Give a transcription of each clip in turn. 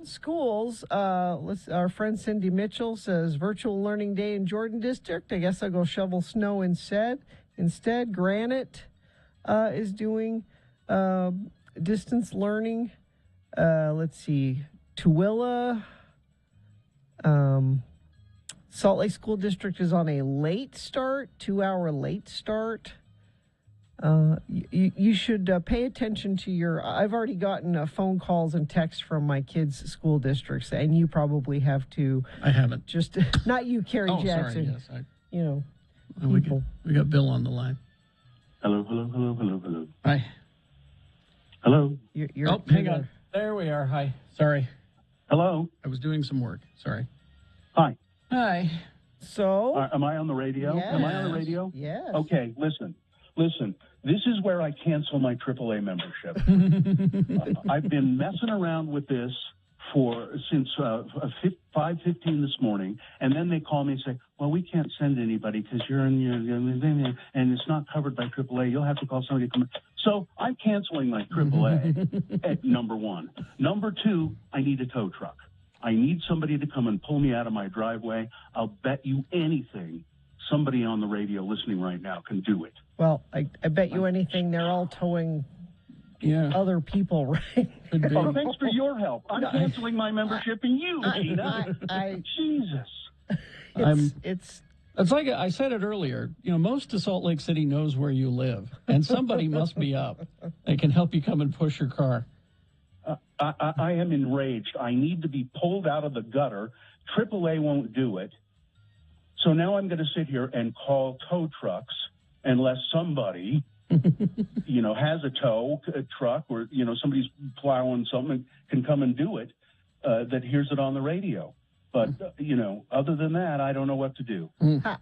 Schools, our friend Cindy Mitchell says virtual learning day in Jordan District. I guess I'll go shovel snow instead. Granite is doing distance learning. Let's see, Tooele, Salt Lake School District is on a late start, 2-hour late start. You should pay attention to your. I've already gotten phone calls and texts from my kids' school districts, and you probably have too. I haven't. Just not you, Carrie Jackson. Sorry, yes, you know, we got Bill on the line. Hello. Hi. Hello. Hang on. There we are. Hi. Sorry. Hello. I was doing some work. Sorry. Hi. So, am I on the radio? Yes. Am I on the radio? Yes. Okay. Listen. This is where I cancel my AAA membership. I've been messing around with this since 5:15 this morning, and then they call me and say, "Well, we can't send anybody because you're in your and it's not covered by AAA. You'll have to call somebody to come." So I'm canceling my AAA at number one. Number two, I need a tow truck. I need somebody to come and pull me out of my driveway. I'll bet you anything somebody on the radio listening right now can do it. Well, I bet you anything they're all towing other people, right? Oh, thanks for your help. I'm canceling my membership and you, Gina. Jesus. It's like I said it earlier. Most of Salt Lake City knows where you live, and somebody must be up that can help you come and push your car. I am enraged. I need to be pulled out of the gutter. AAA won't do it. So now I'm going to sit here and call tow trucks unless somebody, has a tow truck or, somebody's plowing something can come and do it, that hears it on the radio. But, other than that, I don't know what to do.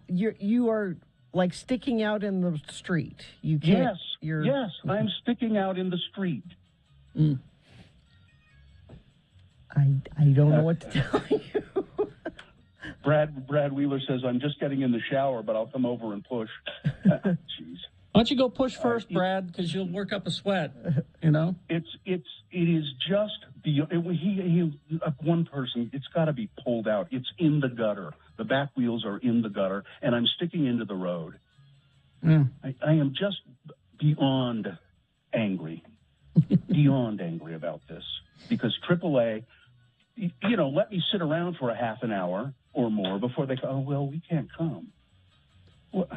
You are like sticking out in the street. You can't. Yes, I'm sticking out in the street. I don't know what to tell you. Brad Wheeler says, I'm just getting in the shower, but I'll come over and push. Jeez. Why don't you go push first, Brad, because you'll work up a sweat, It is just one person, it's got to be pulled out. It's in the gutter. The back wheels are in the gutter, and I'm sticking into the road. I am just beyond angry about this because AAA, let me sit around for a half an hour or more before they go, oh, well, we can't come. Well,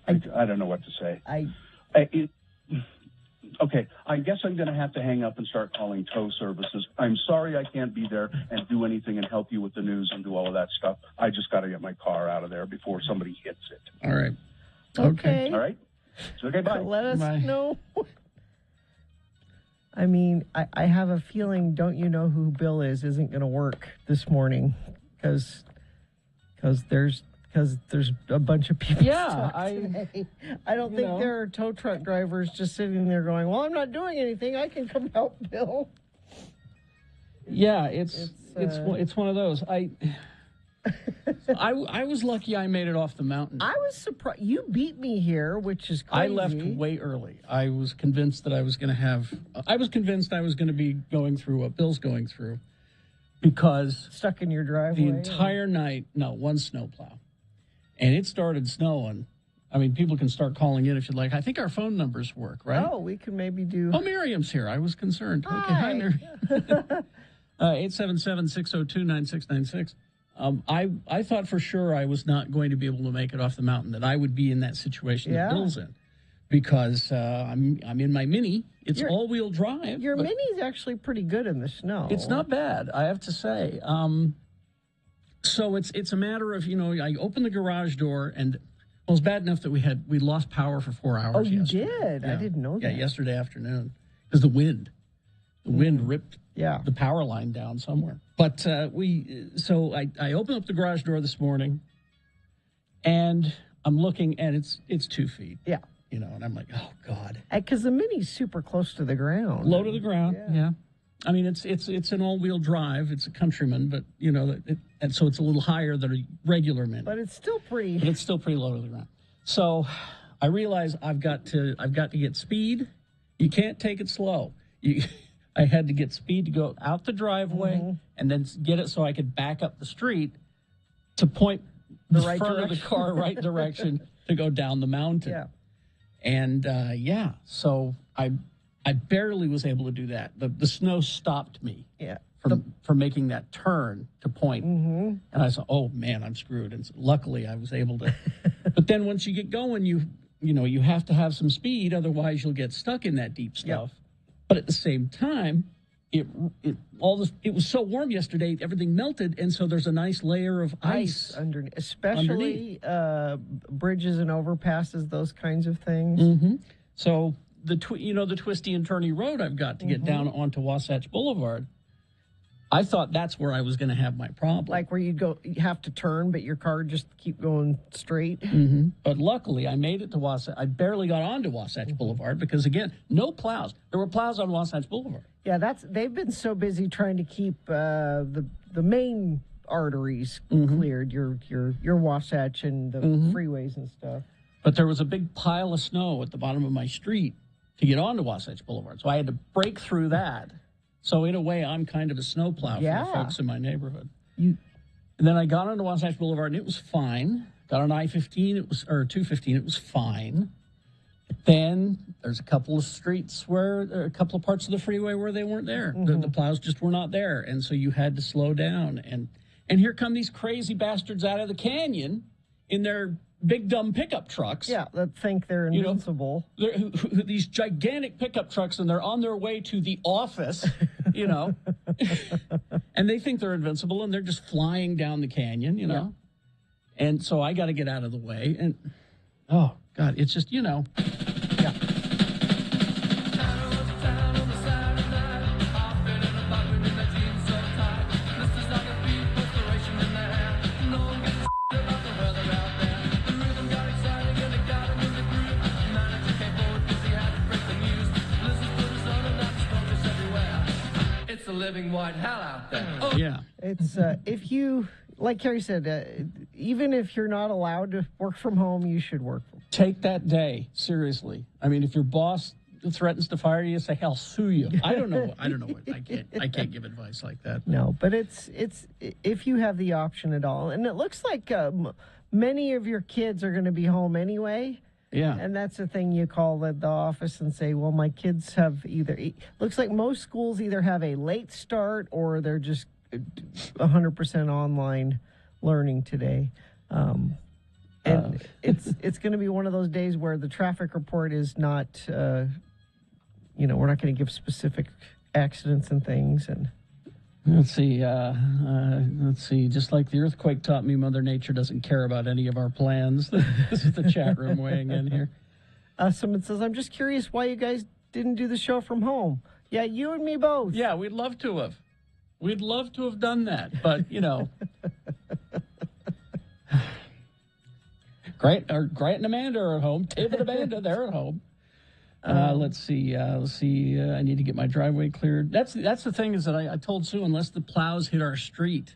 I don't know what to say. Okay, I guess I'm going to have to hang up and start calling tow services. I'm sorry I can't be there and do anything and help you with the news and do all of that stuff. I just got to get my car out of there before somebody hits it. All right. Okay. All right. Okay, bye. Let us know. I mean, I have a feeling, don't you know who Bill isn't going to work this morning because there's a bunch of people. Yeah, I don't think there are tow truck drivers just sitting there going, well, I'm not doing anything. I can come help Bill. Yeah, it's one of those. I was lucky I made it off the mountain. I was surprised. You beat me here, which is crazy. I left way early. I was convinced that I was going to be going through what Bill's going through because stuck in your driveway the entire night. No, one snowplow. And it started snowing. I mean, people can start calling in if you'd like. I think our phone numbers work, right? Oh, we can maybe do. Oh, Miriam's here. I was concerned. Hi. Okay, hi, Miriam. 877-602-9696. I thought for sure I was not going to be able to make it off the mountain, that I would be in that situation that Bill's in. Because I'm in my Mini. It's all-wheel drive. Your Mini's actually pretty good in the snow. It's not bad, I have to say. So it's a matter of, I opened the garage door, and it's bad enough that we lost power for 4 hours. Oh, you yesterday. did? Yeah. I didn't know that. Yeah, yesterday afternoon. Because the wind ripped the power line down somewhere. But I opened up the garage door this morning, and I'm looking, and it's 2 feet. Yeah. And I'm like, oh, God. Because the Mini's super close to the ground. Low to the ground, yeah. I mean, it's an all-wheel drive. It's a Countryman, but, and so it's a little higher than a regular Mini. But it's still pretty. But it's still pretty low to the ground. So I realize I've got to get speed. You can't take it slow. I had to get speed to go out the driveway and then get it so I could back up the street to point the right front direction. of the car right direction to go down the mountain. Yeah. And so I barely was able to do that. The snow stopped me. Yeah. From making that turn to point. And I said, oh man, I'm screwed. And so luckily I was able to. But then once you get going, you have to have some speed, otherwise you'll get stuck in that deep stuff. Yep. But at the same time, it was so warm yesterday, everything melted, and so there's a nice layer of ice underneath, especially bridges and overpasses, those kinds of things. So the twisty and turny road I've got to get down onto Wasatch Boulevard, I thought that's where I was going to have my problem. Like where you have to turn, but your car just keep going straight. But luckily, I made it to Wasatch. I barely got onto Wasatch Boulevard because, again, no plows. There were plows on Wasatch Boulevard. Yeah, they've been so busy trying to keep the main arteries cleared, your Wasatch and the freeways and stuff. But there was a big pile of snow at the bottom of my street to get onto Wasatch Boulevard, so I had to break through that. So in a way, I'm kind of a snowplow for the folks in my neighborhood. And then I got onto Wasatch Boulevard, and it was fine. Got on I-15, or 215, it was fine. But then there's a couple of streets a couple of parts of the freeway where they weren't there. The plows just were not there, and so you had to slow down. And here come these crazy bastards out of the canyon in their big dumb pickup trucks. Yeah, that think they're invincible. These gigantic pickup trucks, and they're on their way to the office, and they think they're invincible, and they're just flying down the canyon, Yeah. And so I got to get out of the way, and oh God, it's just Yeah. Living white hell out there. Yeah. It's if you, like Carrie said, even if you're not allowed to work from home, you should work from home. Take that day seriously. I mean, if your boss threatens to fire you, say, "Hell, sue you." I don't know. What I can't give advice like that. No, but it's if you have the option at all, and it looks like many of your kids are going to be home anyway. Yeah. And that's the thing, you call the office and say, well, my kids have looks like most schools either have a late start or they're just 100% online learning today. And it's going to be one of those days where the traffic report is not, we're not going to give specific accidents and things. And Let's see. Just like the earthquake taught me, Mother Nature doesn't care about any of our plans. This is the chat room weighing in here. Someone says, I'm just curious why you guys didn't do the show from home. Yeah, you and me both. Yeah, we'd love to have. We'd love to have done that, but, Grant and Amanda are at home. David and Amanda, they're at home. Let's see. I need to get my driveway cleared. That's the thing is that I told Sue, unless the plows hit our street,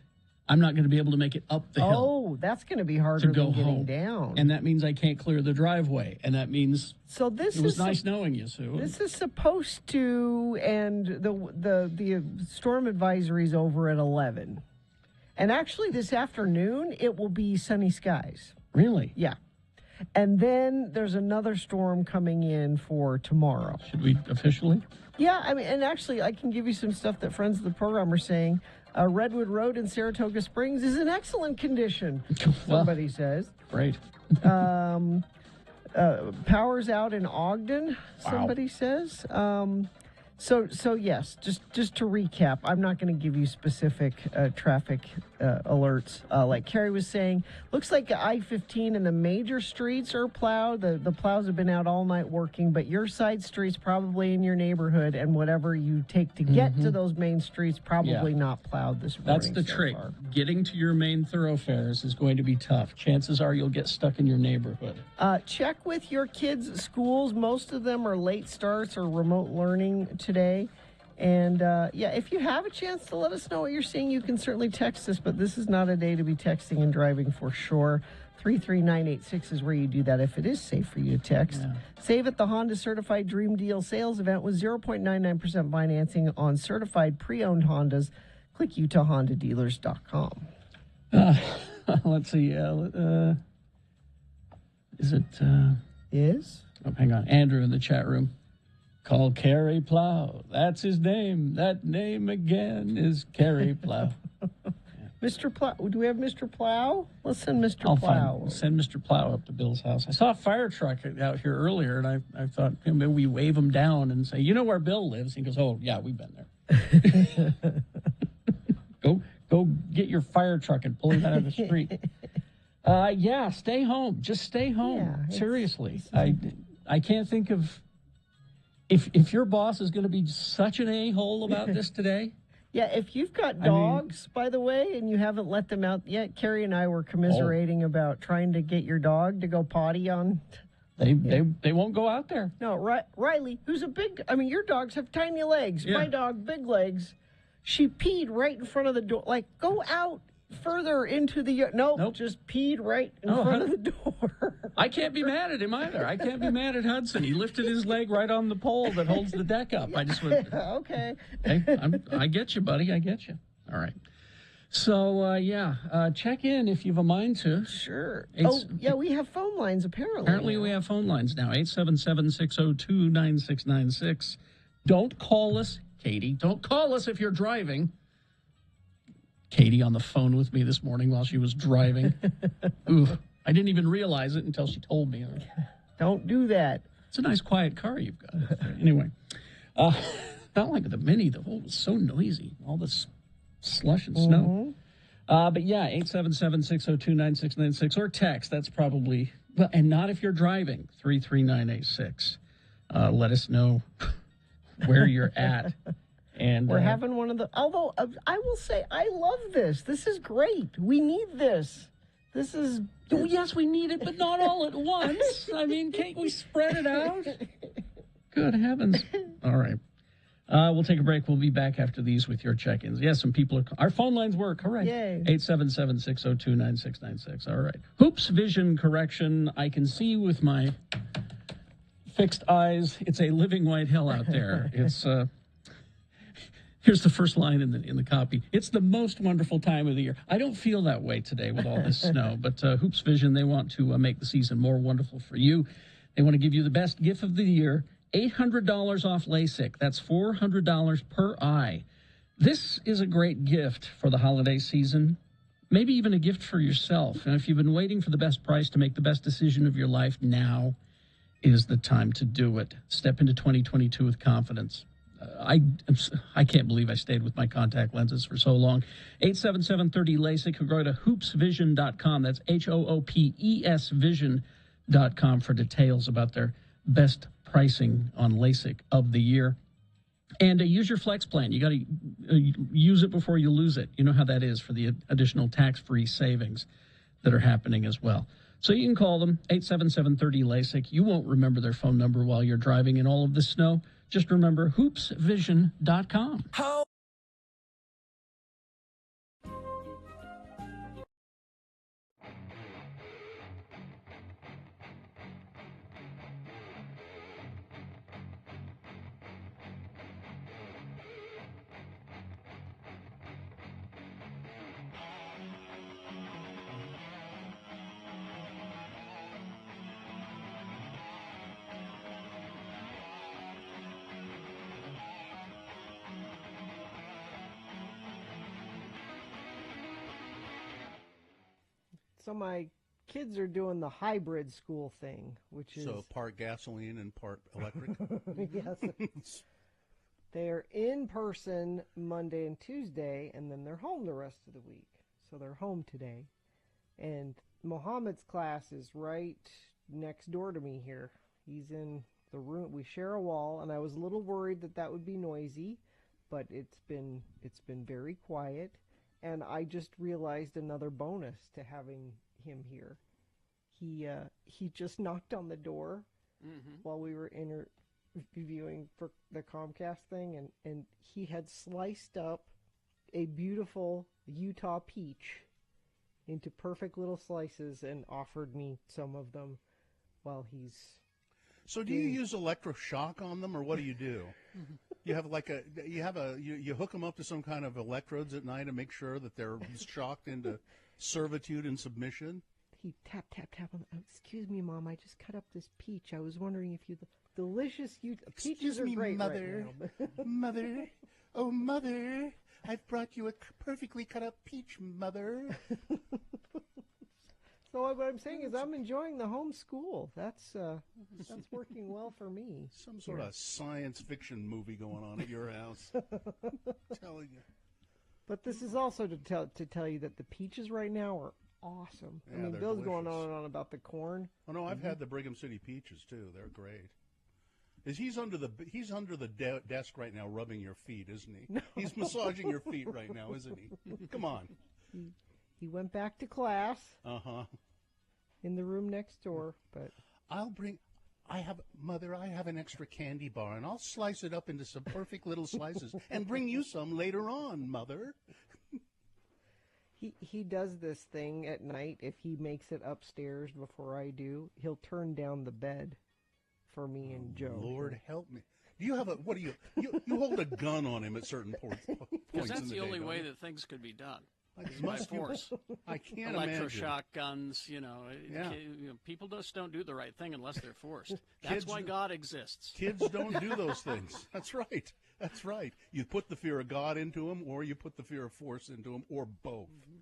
I'm not going to be able to make it up the hill. Oh, that's going to be harder than getting down. And that means I can't clear the driveway. And that means it was nice knowing you, Sue. This is supposed to end, the storm advisory is over at 11. And actually this afternoon, it will be sunny skies. Really? Yeah. And then there's another storm coming in for tomorrow. Should we officially? Yeah, I mean, and actually, I can give you some stuff that friends of the program are saying. Redwood Road in Saratoga Springs is in excellent condition, somebody says. Great. Power's out in Ogden, somebody says. So yes, just to recap, I'm not going to give you specific traffic alerts. Like Carrie was saying, looks like I-15 and the major streets are plowed. The plows have been out all night working, but your side streets probably in your neighborhood and whatever you take to get to those main streets probably not plowed this morning. That's the trick. Far. Getting to your main thoroughfares is going to be tough. Chances are you'll get stuck in your neighborhood. Check with your kids' schools. Most of them are late starts or remote learning today. And, if you have a chance to let us know what you're seeing, you can certainly text us, but this is not a day to be texting and driving for sure. 33986 is where you do that if it is safe for you to text. Yeah. Save at the Honda Certified Dream Deal sales event with 0.99% financing on certified pre-owned Hondas. Click UtahHondaDealers.com. Let's see. Is it? Is? Oh, hang on. Andrew in the chat room. Call Kerry Plow. That's his name. That name again is Kerry Plow. Mr. Plow. Do we have Mr. Plow? Let's send Mr. Plow. Send Mr. Plow up to Bill's house. I saw a fire truck out here earlier, and I thought maybe we wave him down and say, you know where Bill lives? He goes, oh, yeah, we've been there. Go get your fire truck and pull him out of the street. Yeah, stay home. Just stay home. Yeah, seriously. I can't think of... If your boss is going to be such an a-hole about this today... Yeah, if you've got dogs, by the way, and you haven't let them out yet, Carrie and I were commiserating about trying to get your dog to go potty on. They won't go out there. No, Riley, who's a big, your dogs have tiny legs. Yeah. My dog, big legs. She peed right in front of the door. Like, go out further into the yard. Nope, just peed right in front of the door. I can't be mad at him either. I can't be mad at Hudson. He lifted his leg right on the pole that holds the deck up. I just went, okay. Hey, I get you, buddy. I get you. All right. So, check in if you have a mind to. Sure. We have phone lines apparently. Apparently we have phone lines now. 877-602-9696. Don't call us, Katie. Don't call us if you're driving. Katie on the phone with me this morning while she was driving. Ooh, I didn't even realize it until she told me. Don't do that. It's a nice, quiet car you've got. Anyway, not like the Mini. The whole was so noisy. All this slush and snow. But yeah, 877-602-9696 or text. That's probably, well, and not if you're driving, 33986. Let us know where you're at. And we're having one of the, although I will say, I love this. This is great. We need this. This is... Oh, yes, we need it, but not all at once. Can't we spread it out? Good heavens. All right. We'll take a break. We'll be back after these with your check-ins. Yes, some people are... Our phone lines work. All right. Yay. 877-602-9696. All right. Hoops vision correction. I can see with my fixed eyes. It's a living white hell out there. It's... Here's the first line in the copy. It's the most wonderful time of the year. I don't feel that way today with all this snow, but Hoops Vision, they want to make the season more wonderful for you. They want to give you the best gift of the year, $800 off LASIK. That's $400 per eye. This is a great gift for the holiday season, maybe even a gift for yourself. And if you've been waiting for the best price to make the best decision of your life, now is the time to do it. Step into 2022 with confidence. I can't believe I stayed with my contact lenses for so long. 877-30-LASIK. Or go to hoopsvision.com. That's HOOPES vision.com for details about their best pricing on LASIK of the year. And use your flex plan. You got to use it before you lose it. You know how that is for the additional tax-free savings that are happening as well. So you can call them, 877-30-LASIK. You won't remember their phone number while you're driving in all of this snow. Just remember hoopsvision.com. How? So my kids are doing the hybrid school thing, which is... So part gasoline and part electric? Yes. They're in person Monday and Tuesday, and then they're home the rest of the week. So they're home today. And Mohammed's class is right next door to me here. He's in the room. We share a wall, and I was a little worried that would be noisy, but it's been very quiet. And I just realized another bonus to having him here. He just knocked on the door while we were interviewing for the Comcast thing, and he had sliced up a beautiful Utah peach into perfect little slices and offered me some of them while he's... So do you use electroshock on them, or what do you do? You have you hook them up to some kind of electrodes at night and make sure that they're shocked into servitude and submission? He tap on the, excuse me, Mom, I just cut up this peach. I was wondering if you... Delicious. Peaches are great, Mother. Right now. Mother. Oh, Mother. I've brought you a perfectly cut up peach, Mother. So what I'm saying is I'm enjoying the homeschool. That's working well for me. Some sort of science fiction movie going on at your house. Telling you. But this is also to tell you that the peaches right now are awesome. Yeah, I mean, Bill's going on and on about the corn. Oh no, I've had the Brigham City peaches too. They're great. He's under the desk right now, rubbing your feet, isn't he? No. He's massaging your feet right now, isn't he? Come on. He went back to class. In the room next door, but I have an extra candy bar, and I'll slice it up into some perfect little slices and bring you some later on, Mother. He does this thing at night. If he makes it upstairs before I do, he'll turn down the bed for me and Joe. Lord help me. Do you have you hold a gun on him at certain points because that's in the only way you? that things could be done. By force. I can't Electroshock imagine. guns, people just don't do the right thing unless they're forced. That's why God exists. Kids don't do those things. That's right. That's right. You put the fear of God into them, or you put the fear of force into them, or both. Mm-hmm.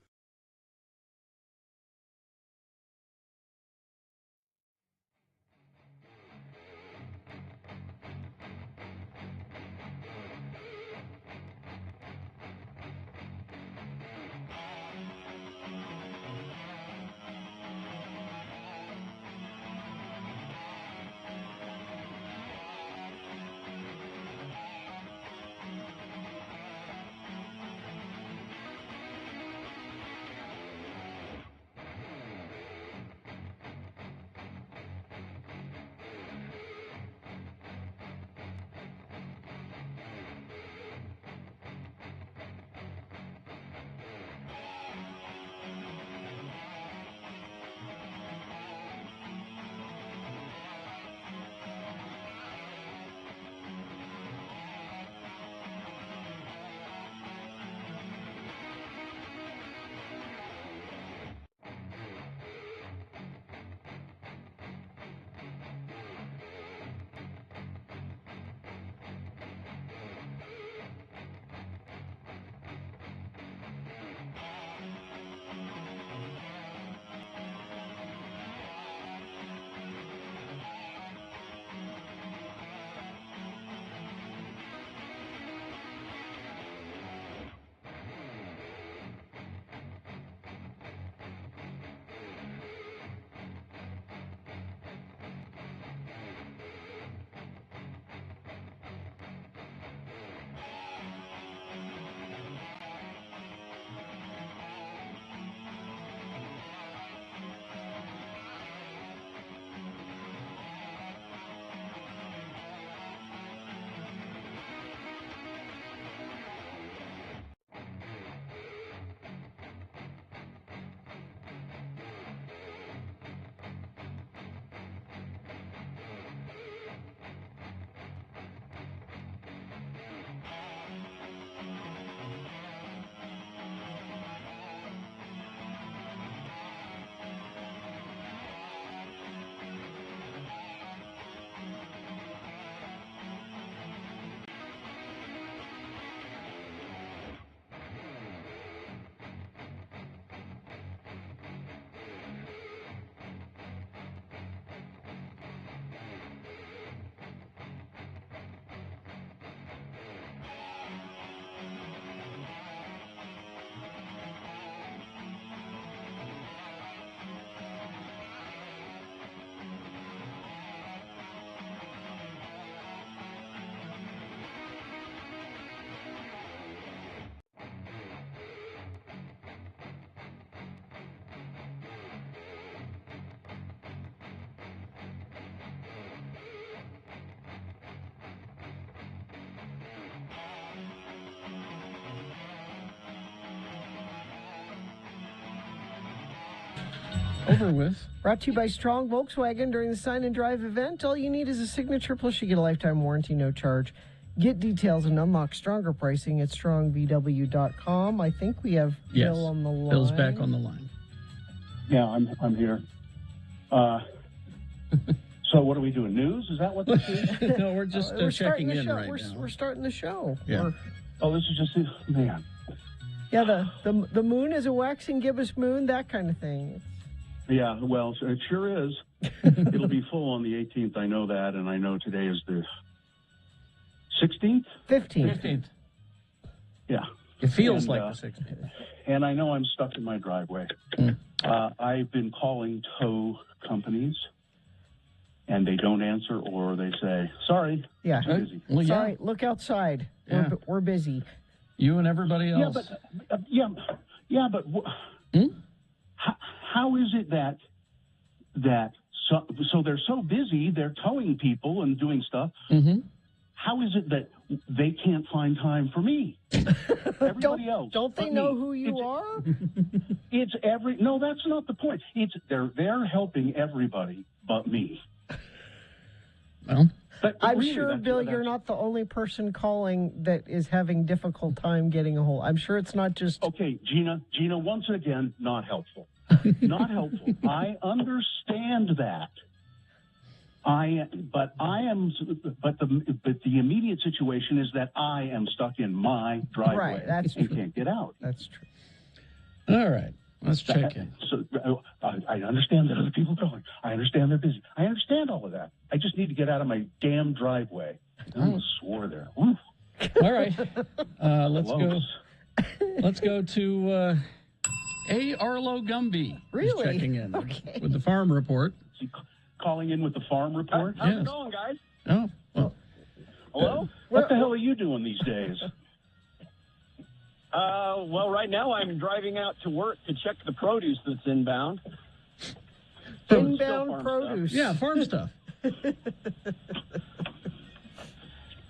Over with. Brought to you by Strong Volkswagen during the Sign and Drive event. All you need is a signature, plus you get a lifetime warranty, no charge. Get details and unlock stronger pricing at strongvw.com. I think we have Bill on the line. Bill's back on the line. Yeah, I'm here. So what are we doing? News? Is that what this is? No, we're just checking in right now. We're starting the show. Yeah. This is just man. Yeah, the moon is a waxing gibbous moon, that kind of thing. Yeah, well, it sure is. It'll be full on the 18th. I know that, and I know today is the 16th? 15th. Yeah. It feels like the 16th. And I know I'm stuck in my driveway. I've been calling tow companies, and they don't answer, or they say, sorry, yeah. too busy. Well, yeah. Sorry, look outside. Yeah. We're busy. You and everybody else. But how is it that so they're so busy, they're towing people and doing stuff. Mm-hmm. How is it that they can't find time for me? Everybody else. Don't they know who you are? No, that's not the point. They're helping everybody but me. Well, but I'm really, sure, Bill, you're not the only person calling that is having difficult time getting a hold. I'm sure it's not just... Okay, Gina, once again, not helpful. Not helpful. I understand that. But the immediate situation is that I am stuck in my driveway. Right, that's and true. Can't get out. That's true. all right. Let's check in. So I understand that other people are calling. I understand they're busy. I understand all of that. I just need to get out of my damn driveway. I almost swore there. Oof. All right. Let's go to A. Arlo Gumby. Really? Checking in Okay. with the farm report. Is he calling in with the farm report? Yes. How's it going, guys? Oh, well. Hello? What the hell are you doing these days? Well, right now I'm driving out to work to check the produce that's inbound. Inbound farm produce. Yeah, farm stuff.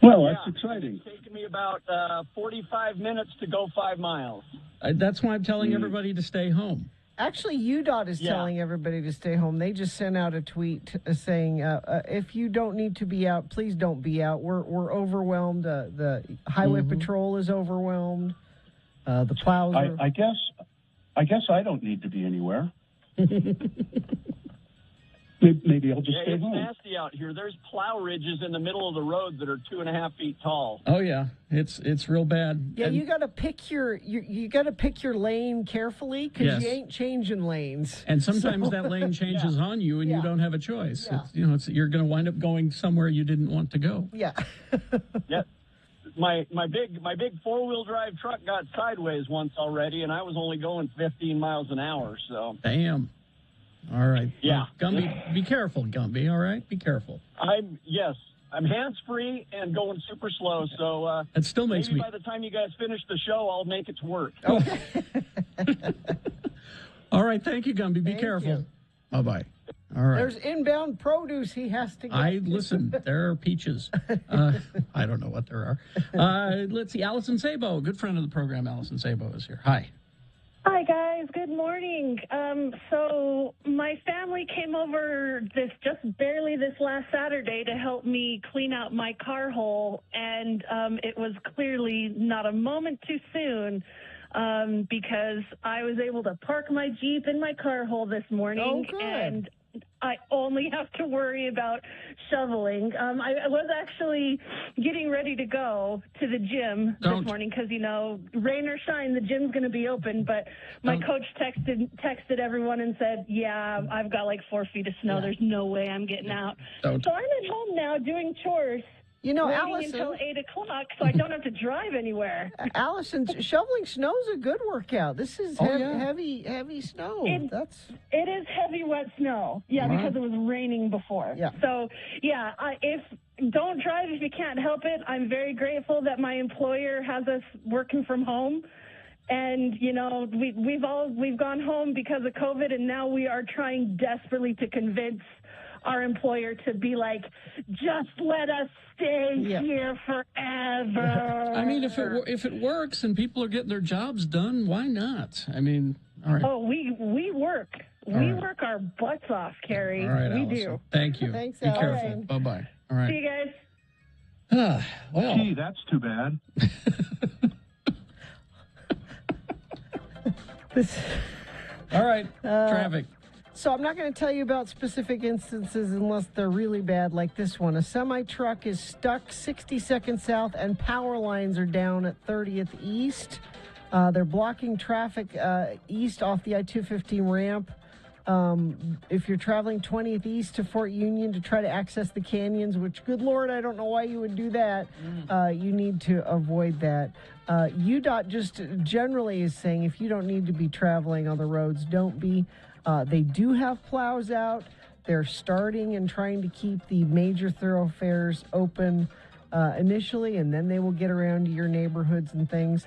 Well, that's exciting. It's taken me about 45 minutes to go 5 miles. That's why I'm telling everybody to stay home. Actually, UDOT is telling everybody to stay home. They just sent out a tweet saying, if you don't need to be out, please don't be out. We're overwhelmed. The highway patrol is overwhelmed. The plows are... I guess I don't need to be anywhere. Maybe I'll just stay home. It's nasty out here. There's plow ridges in the middle of the road that are 2.5 feet tall. Oh yeah, it's real bad. Yeah, you got to pick your lane carefully because you ain't changing lanes. And sometimes that lane changes on you, and you don't have a choice. Yeah. You're going to wind up going somewhere you didn't want to go. Yeah. Yeah. My big 4-wheel drive truck got sideways once already, and I was only going 15 miles an hour. So. Damn. All right. Yeah. Well, Gumby, be careful, Gumby. All right, be careful. I'm hands-free and going super slow, so it still makes maybe by the time you guys finish the show, I'll make it to work. Okay. All right, thank you, Gumby. Be careful. Bye-bye. All right. There's inbound produce he has to get. Listen, there are peaches. I don't know what there are. Let's see. Allison Sabo, a good friend of the program. Allison Sabo is here. Hi. Hi, guys. Good morning. So my family came over just barely this last Saturday to help me clean out my car hole, and it was clearly not a moment too soon because I was able to park my Jeep in my car hole this morning. Oh, good. And I only have to worry about shoveling. I was actually getting ready to go to the gym this morning because, rain or shine, the gym's going to be open. But my coach texted everyone and said, yeah, I've got like 4 feet of snow. There's no way I'm getting out. So I'm at home now doing chores. Allison, until 8 o'clock, so I don't have to drive anywhere. Allison, shoveling snow is a good workout. This is heavy snow. It is heavy, wet snow. Yeah, because it was raining before. Yeah. So, don't drive if you can't help it. I'm very grateful that my employer has us working from home. And, we've gone home because of COVID, and now we are trying desperately to convince our employer to be like, just let us stay here forever. I mean, if it works and people are getting their jobs done, why not? I mean, all right. Oh, we work. We work our butts off, Carrie. All right, we Allison. do. Thank you. Thanks, Be Allison. careful. Bye-bye. All right. See you guys. Well. Gee, that's too bad. All right. Traffic. So I'm not going to tell you about specific instances unless they're really bad, like this one. A semi-truck is stuck 62nd South and power lines are down at 30th East. They're blocking traffic east off the I-215 ramp. If you're traveling 20th East to Fort Union to try to access the canyons, which, good Lord, I don't know why you would do that, you need to avoid that. UDOT just generally is saying if you don't need to be traveling on the roads, don't be. They do have plows out. They're starting and trying to keep the major thoroughfares open initially, and then they will get around to your neighborhoods and things.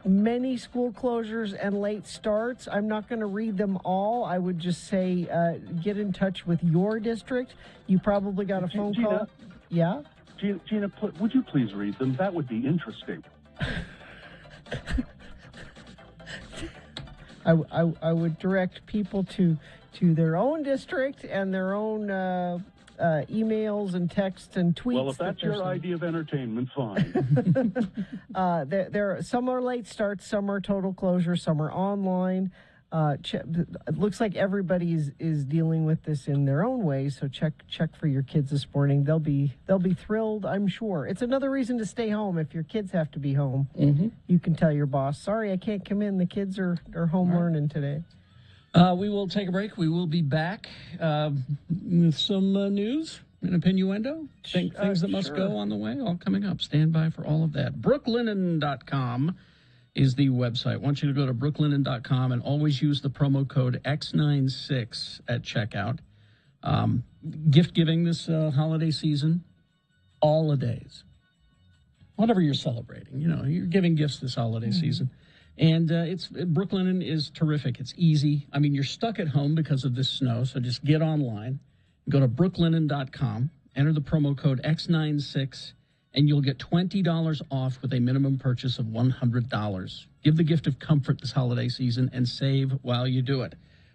Many school closures and late starts. I'm not going to read them all. I would just say get in touch with your district. You probably got a phone call. Yeah? Gina, would you please read them? That would be interesting. I would direct people to their own district and their own emails and texts and tweets. Well, if that's your idea of entertainment, fine. Some are late starts, some are total closure, some are online. It looks like everybody is dealing with this in their own way. So check for your kids this morning. They'll be thrilled, I'm sure. It's another reason to stay home if your kids have to be home. Mm-hmm. You can tell your boss, sorry, I can't come in. The kids are home learning today. We will take a break. We will be back with some news and innuendo. Things that must go on the way, all coming up. Stand by for all of that. Brooklinen.com is the website. I want you to go to brooklinen.com and always use the promo code X96 at checkout. Gift giving this holiday season, all the days. Whatever you're celebrating, you're giving gifts this holiday season. And Brooklinen is terrific. It's easy. I mean, you're stuck at home because of this snow, so just get online. Go to brooklinen.com, enter the promo code X96, and you'll get $20 off with a minimum purchase of $100. Give the gift of comfort this holiday season and save while you do it.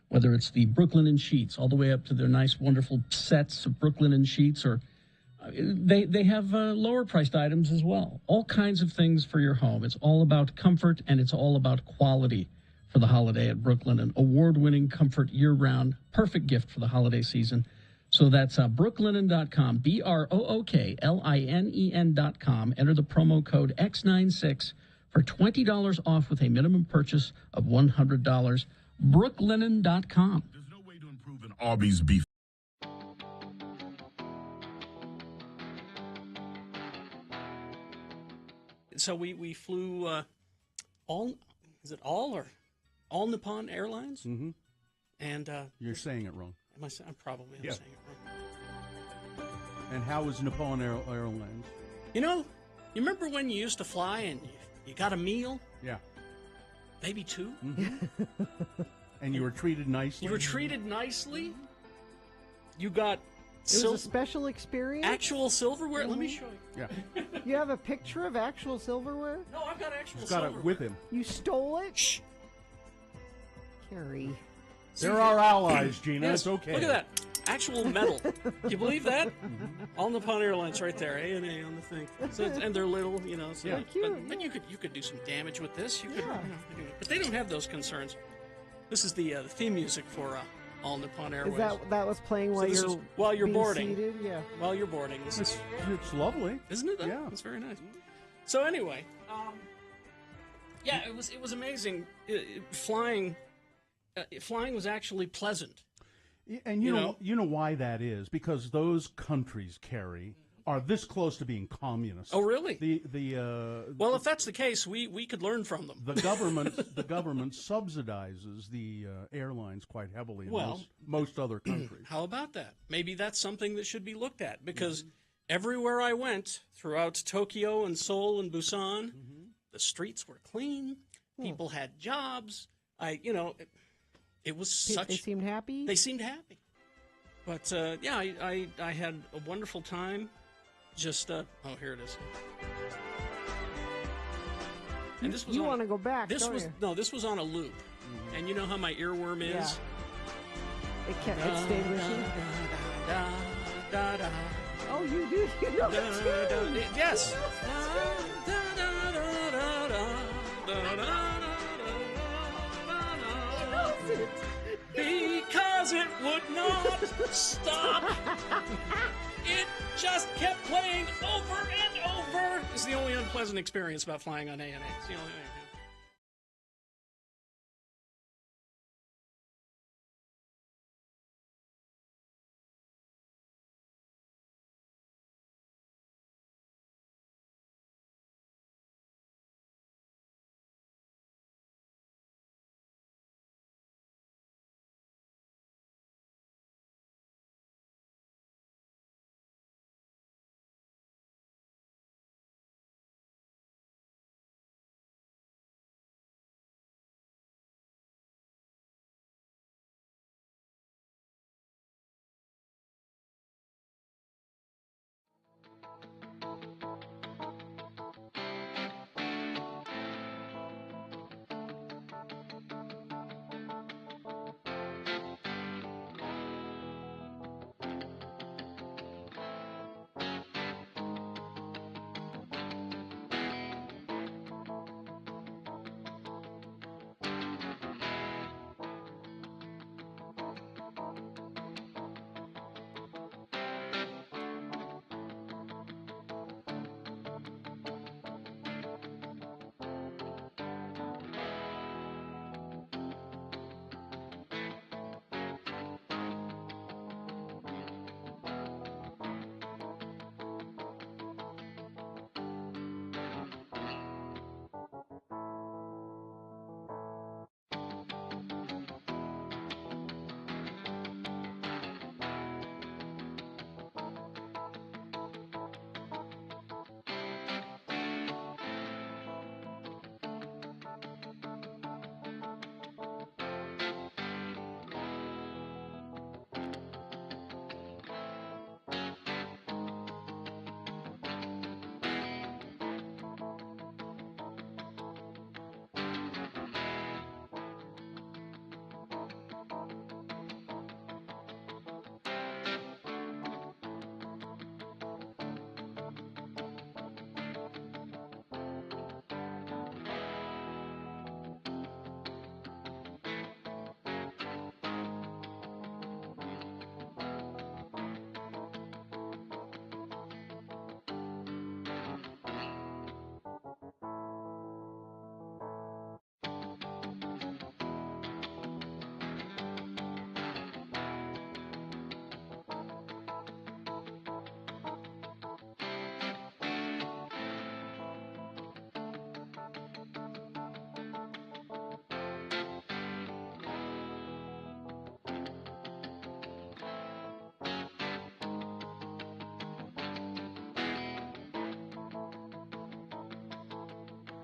Whether it's the Brooklinen sheets, all the way up to their nice, wonderful sets of Brooklinen sheets, or they have lower-priced items as well. All kinds of things for your home. It's all about comfort, and it's all about quality for the holiday at Brooklinen. Award-winning comfort year-round. Perfect gift for the holiday season. So that's brooklinen.com, BROOKLINEN.com. Enter the promo code X96 for $20 off with a minimum purchase of $100. Brooklinen.com. There's no way to improve an Arby's beef. So we flew all Nippon Airlines? Mm-hmm. And you're saying it wrong. I'm saying it wrong. And how was Nepal and Ireland? You remember when you used to fly and you got a meal? Yeah. Maybe two? Mm-hmm. And you were treated nicely? You were treated nicely. You got... It was a special experience? Actual silverware? Mm-hmm. Let me show you. Yeah. You have a picture of actual silverware? No, I've got actual He's silverware. got it with him. You stole it? Shh. Carrie. They're our allies, Gina. Yes. It's okay. Look at that. Actual metal. You believe that? All Nippon Airlines right there. A&A on the thing. So and they're little, So, yeah. But you could do some damage with this. You could, but they don't have those concerns. This is the theme music for All Nippon Airways. Is that was playing while you're being boarding? Seated? Yeah. While you're boarding, It's lovely, isn't it? Yeah, it's very nice. So anyway, it was amazing. Flying was actually pleasant. And you know why that is? Because those countries, Carrie, are this close to being communist. Oh, really? Well, if that's the case, we could learn from them. The government subsidizes the airlines quite heavily in most other countries. How about that? Maybe that's something that should be looked at, because everywhere I went throughout Tokyo and Seoul and Busan, the streets were clean. People had jobs. It was such. They seemed happy. They seemed happy. But yeah, I had a wonderful time. Just oh, here it is. And this was you want to go back? This don't was you? no, this was on a loop. And you know how my earworm is. Yeah. It stayed with you. Oh, you do. You know the tune. Yes. Because it would not stop. It just kept playing over and over. It's the only unpleasant experience about flying on ANA. It's the only thing.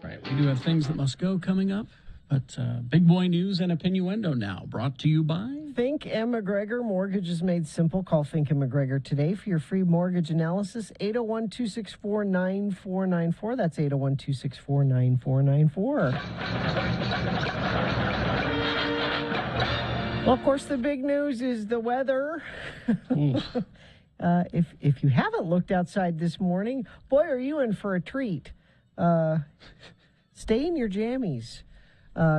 Right, we do have things that must go coming up, but big boy news and opinioendo now, brought to you by Fink and McGregor. Mortgage is made simple. Call Fink and McGregor today for your free mortgage analysis. 801-264-9494. That's 801-264-9494. Well, of course, the big news is the weather. If you haven't looked outside this morning, boy, are you in for a treat. Stay in your jammies.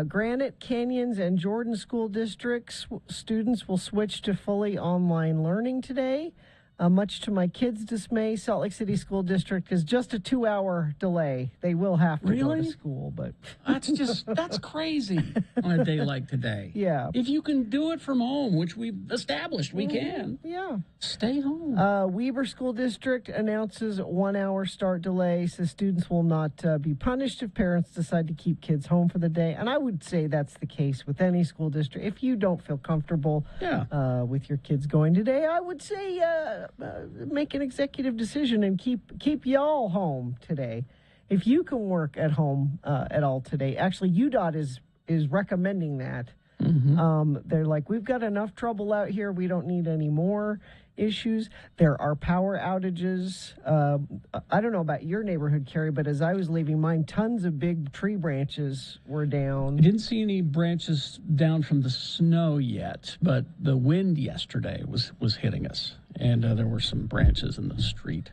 Granite, Canyons, and Jordan school districts students will switch to fully online learning today. Much to my kids' dismay, Salt Lake City School District is just a 2-hour delay. They will have to go to school, but that's crazy on a day like today. Yeah. If you can do it from home, which we've established we can. Yeah. Stay home. Weber School District announces 1-hour start delay, says students will not be punished if parents decide to keep kids home for the day. And I would say that's the case with any school district. If you don't feel comfortable with your kids going today, I would say make an executive decision and keep y'all home today. If you can work at home at all today, actually UDOT is recommending that. They're like, we've got enough trouble out here. We don't need any more issues. There are power outages. I don't know about your neighborhood, Carrie, but as I was leaving mine, tons of big tree branches were down. I didn't see any branches down from the snow yet, but the wind yesterday was hitting us, and there were some branches in the street.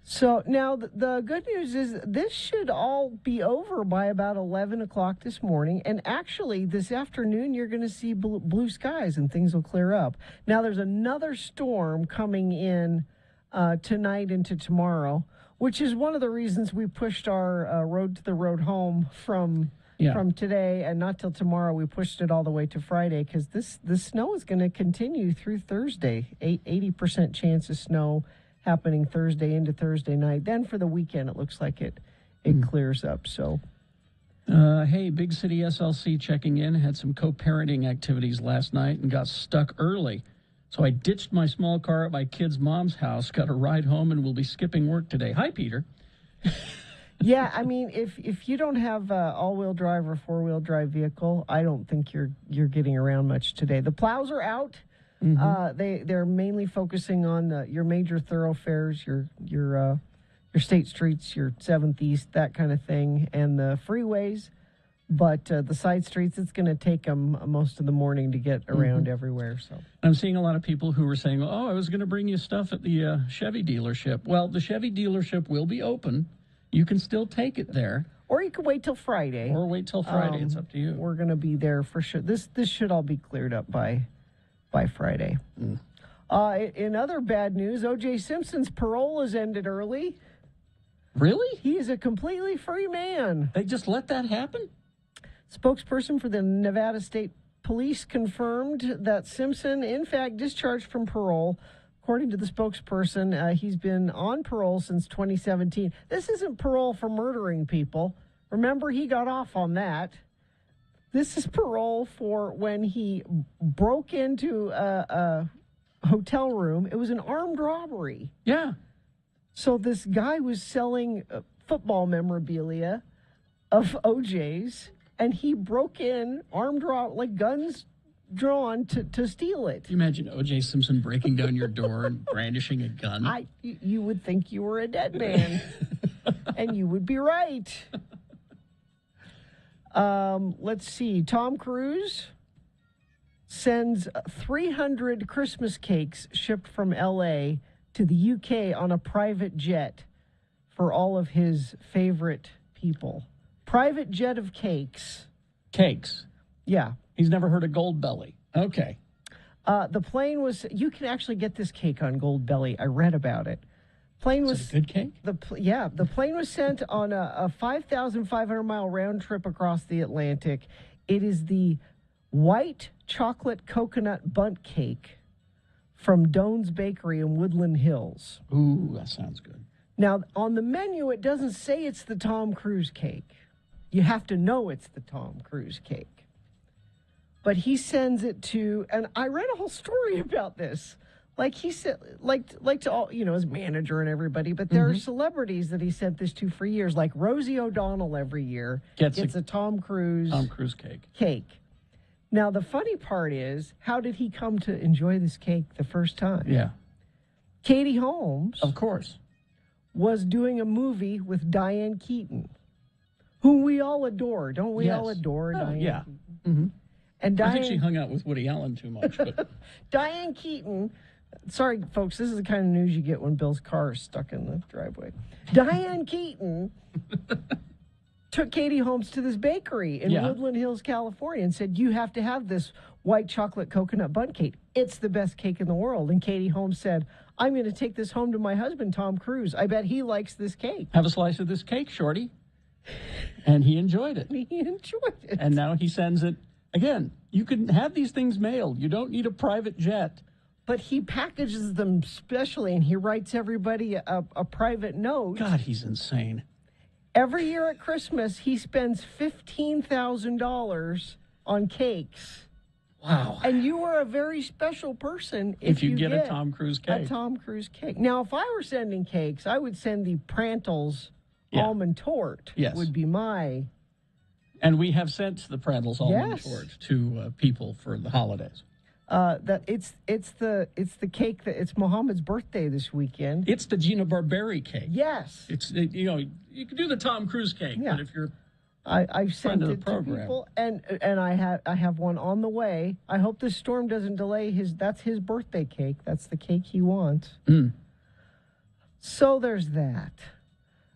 So now the good news is this should all be over by about 11 o'clock this morning. And actually, this afternoon, you're going to see blue skies and things will clear up. Now, there's another storm coming in tonight into tomorrow, which is one of the reasons we pushed our road to the road home from today and not till tomorrow. We pushed it all the way to Friday because this snow is going to continue through Thursday. 80% chance of snow happening Thursday into Thursday night. Then for the weekend, it looks like it clears up. So, hey, Big City SLC checking in. Had some co-parenting activities last night and got stuck early. So I ditched my small car at my kid's mom's house, got a ride home, and will be skipping work today. Hi, Peter. Yeah, I mean, if you don't have an all-wheel drive or four-wheel drive vehicle, I don't think you're getting around much today. The plows are out. They're mainly focusing on your major thoroughfares, your state streets, your 7th East, that kind of thing, and the freeways. But the side streets, it's going to take them most of the morning to get around everywhere. So I'm seeing a lot of people who are saying, "Oh, I was going to bring you stuff at the Chevy dealership." Well, the Chevy dealership will be open. You can still take it there, or you can wait till Friday. It's up to you. We're going to be there for sure. This should all be cleared up by Friday. In other bad news, O.J. Simpson's parole has ended early. Really? He is a completely free man. They just let that happen? Spokesperson for the Nevada State Police confirmed that Simpson, in fact, discharged from parole. According to the spokesperson, he's been on parole since 2017. This isn't parole for murdering people. Remember, he got off on that. This is parole for when he broke into a hotel room. It was an armed robbery. Yeah. So this guy was selling football memorabilia of OJ's, and he broke in, armed, like guns drawn, to steal it. Can you imagine O.J. Simpson breaking down your door and brandishing a gun? You would think you were a dead man, and you would be right. Let's see. Tom Cruise sends 300 Christmas cakes shipped from L.A. to the U.K. on a private jet for all of his favorite people. Private jet of cakes. Cakes? Yeah. He's never heard of Gold Belly. Okay. The plane was... You can actually get this cake on Gold Belly. I read about it. Is it a good cake? The plane was sent on a 5,500-mile round trip across the Atlantic. It is the white chocolate coconut bundt cake from Doan's Bakery in Woodland Hills. Ooh, that sounds good. Now, on the menu, it doesn't say it's the Tom Cruise cake. You have to know it's the Tom Cruise cake. But he sends it to, and I read a whole story about this. Like he said, like to all, his manager and everybody, but there are celebrities that he sent this to for years, like Rosie O'Donnell every year gets a Tom Cruise cake. Now, the funny part is, how did he come to enjoy this cake the first time? Yeah. Katie Holmes, of course, was doing a movie with Diane Keaton, whom we all adore. Don't we all adore Diane Keaton? Mm-hmm. And I think she hung out with Woody Allen too much. But Diane Keaton... Sorry, folks, this is the kind of news you get when Bill's car is stuck in the driveway. Diane Keaton took Katie Holmes to this bakery in Woodland Hills, California, and said, you have to have this white chocolate coconut bundt cake. It's the best cake in the world. And Katie Holmes said, I'm going to take this home to my husband, Tom Cruise. I bet he likes this cake. Have a slice of this cake, shorty. And he enjoyed it. He enjoyed it. And now he sends it. Again, you can have these things mailed. You don't need a private jet. But he packages them specially, and he writes everybody a private note. God, he's insane. Every year at Christmas, he spends $15,000 on cakes. Wow. And you are a very special person if you get a Tom Cruise cake. A Tom Cruise cake. Now, if I were sending cakes, I would send the Prantles almond tort. Yes. Would be my And we have sent the Prattl's almond torch to people for the holidays. That it's the cake that it's Mohammed's birthday this weekend. It's the Gina Barberi cake. Yes, it's you can do the Tom Cruise cake, but if you're I've sent it to people, and I have one on the way. I hope this storm doesn't delay that's his birthday cake. That's the cake he wants. So there's that.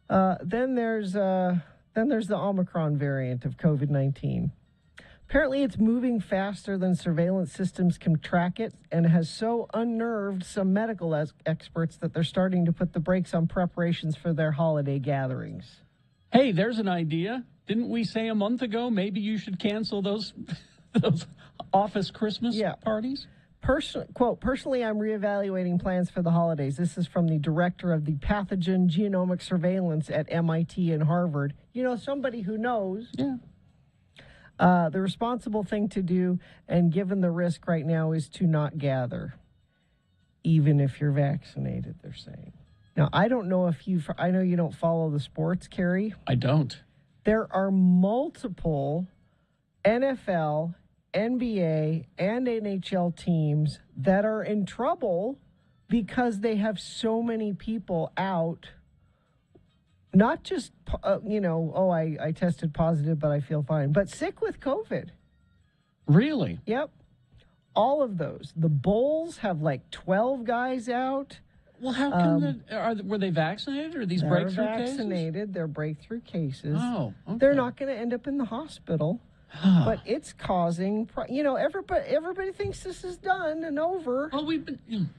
Then there's the Omicron variant of COVID-19. Apparently, it's moving faster than surveillance systems can track it, and has so unnerved some medical experts that they're starting to put the brakes on preparations for their holiday gatherings. Hey, there's an idea. Didn't we say a month ago maybe you should cancel those office Christmas parties? Personally, I'm reevaluating plans for the holidays. This is from the director of the pathogen genomic surveillance at MIT and Harvard. You know, somebody who knows. Yeah. The responsible thing to do, and given the risk right now, is to not gather, even if you're vaccinated, they're saying. Now, I don't know I know you don't follow the sports, Carrie. I don't. There are multiple NFL, NBA, and NHL teams that are in trouble because they have so many people out. Not just, I tested positive, but I feel fine, but sick with COVID. Really? Yep. All of those. The Bulls have like 12 guys out. Well, how come were they vaccinated, or are these breakthrough cases? They're vaccinated. They're breakthrough cases. Oh, okay. They're not going to end up in the hospital, but it's causing, everybody thinks this is done and over. Well, we've been,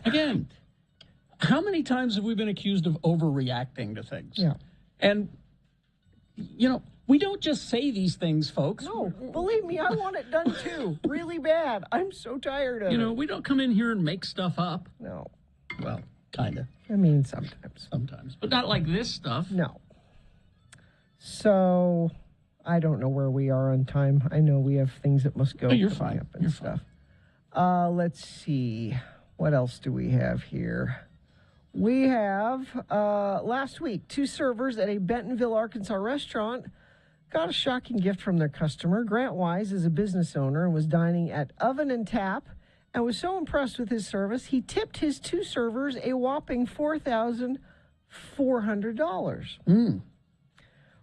again, how many times have we been accused of overreacting to things? Yeah. And, we don't just say these things, folks. No, believe me, I want it done too. Really bad. I'm so tired of it. We don't come in here and make stuff up. No. Well, kind of. I mean, sometimes. Sometimes. But not like this stuff. No. So, I don't know where we are on time. I know we have things that must go. No, you're fine. Up and stuff. Let's see. What else do we have here? We have, last week, 2 servers at a Bentonville, Arkansas restaurant got a shocking gift from their customer. Grant Wise is a business owner and was dining at Oven and Tap, and was so impressed with his service, he tipped his 2 servers a whopping $4,400.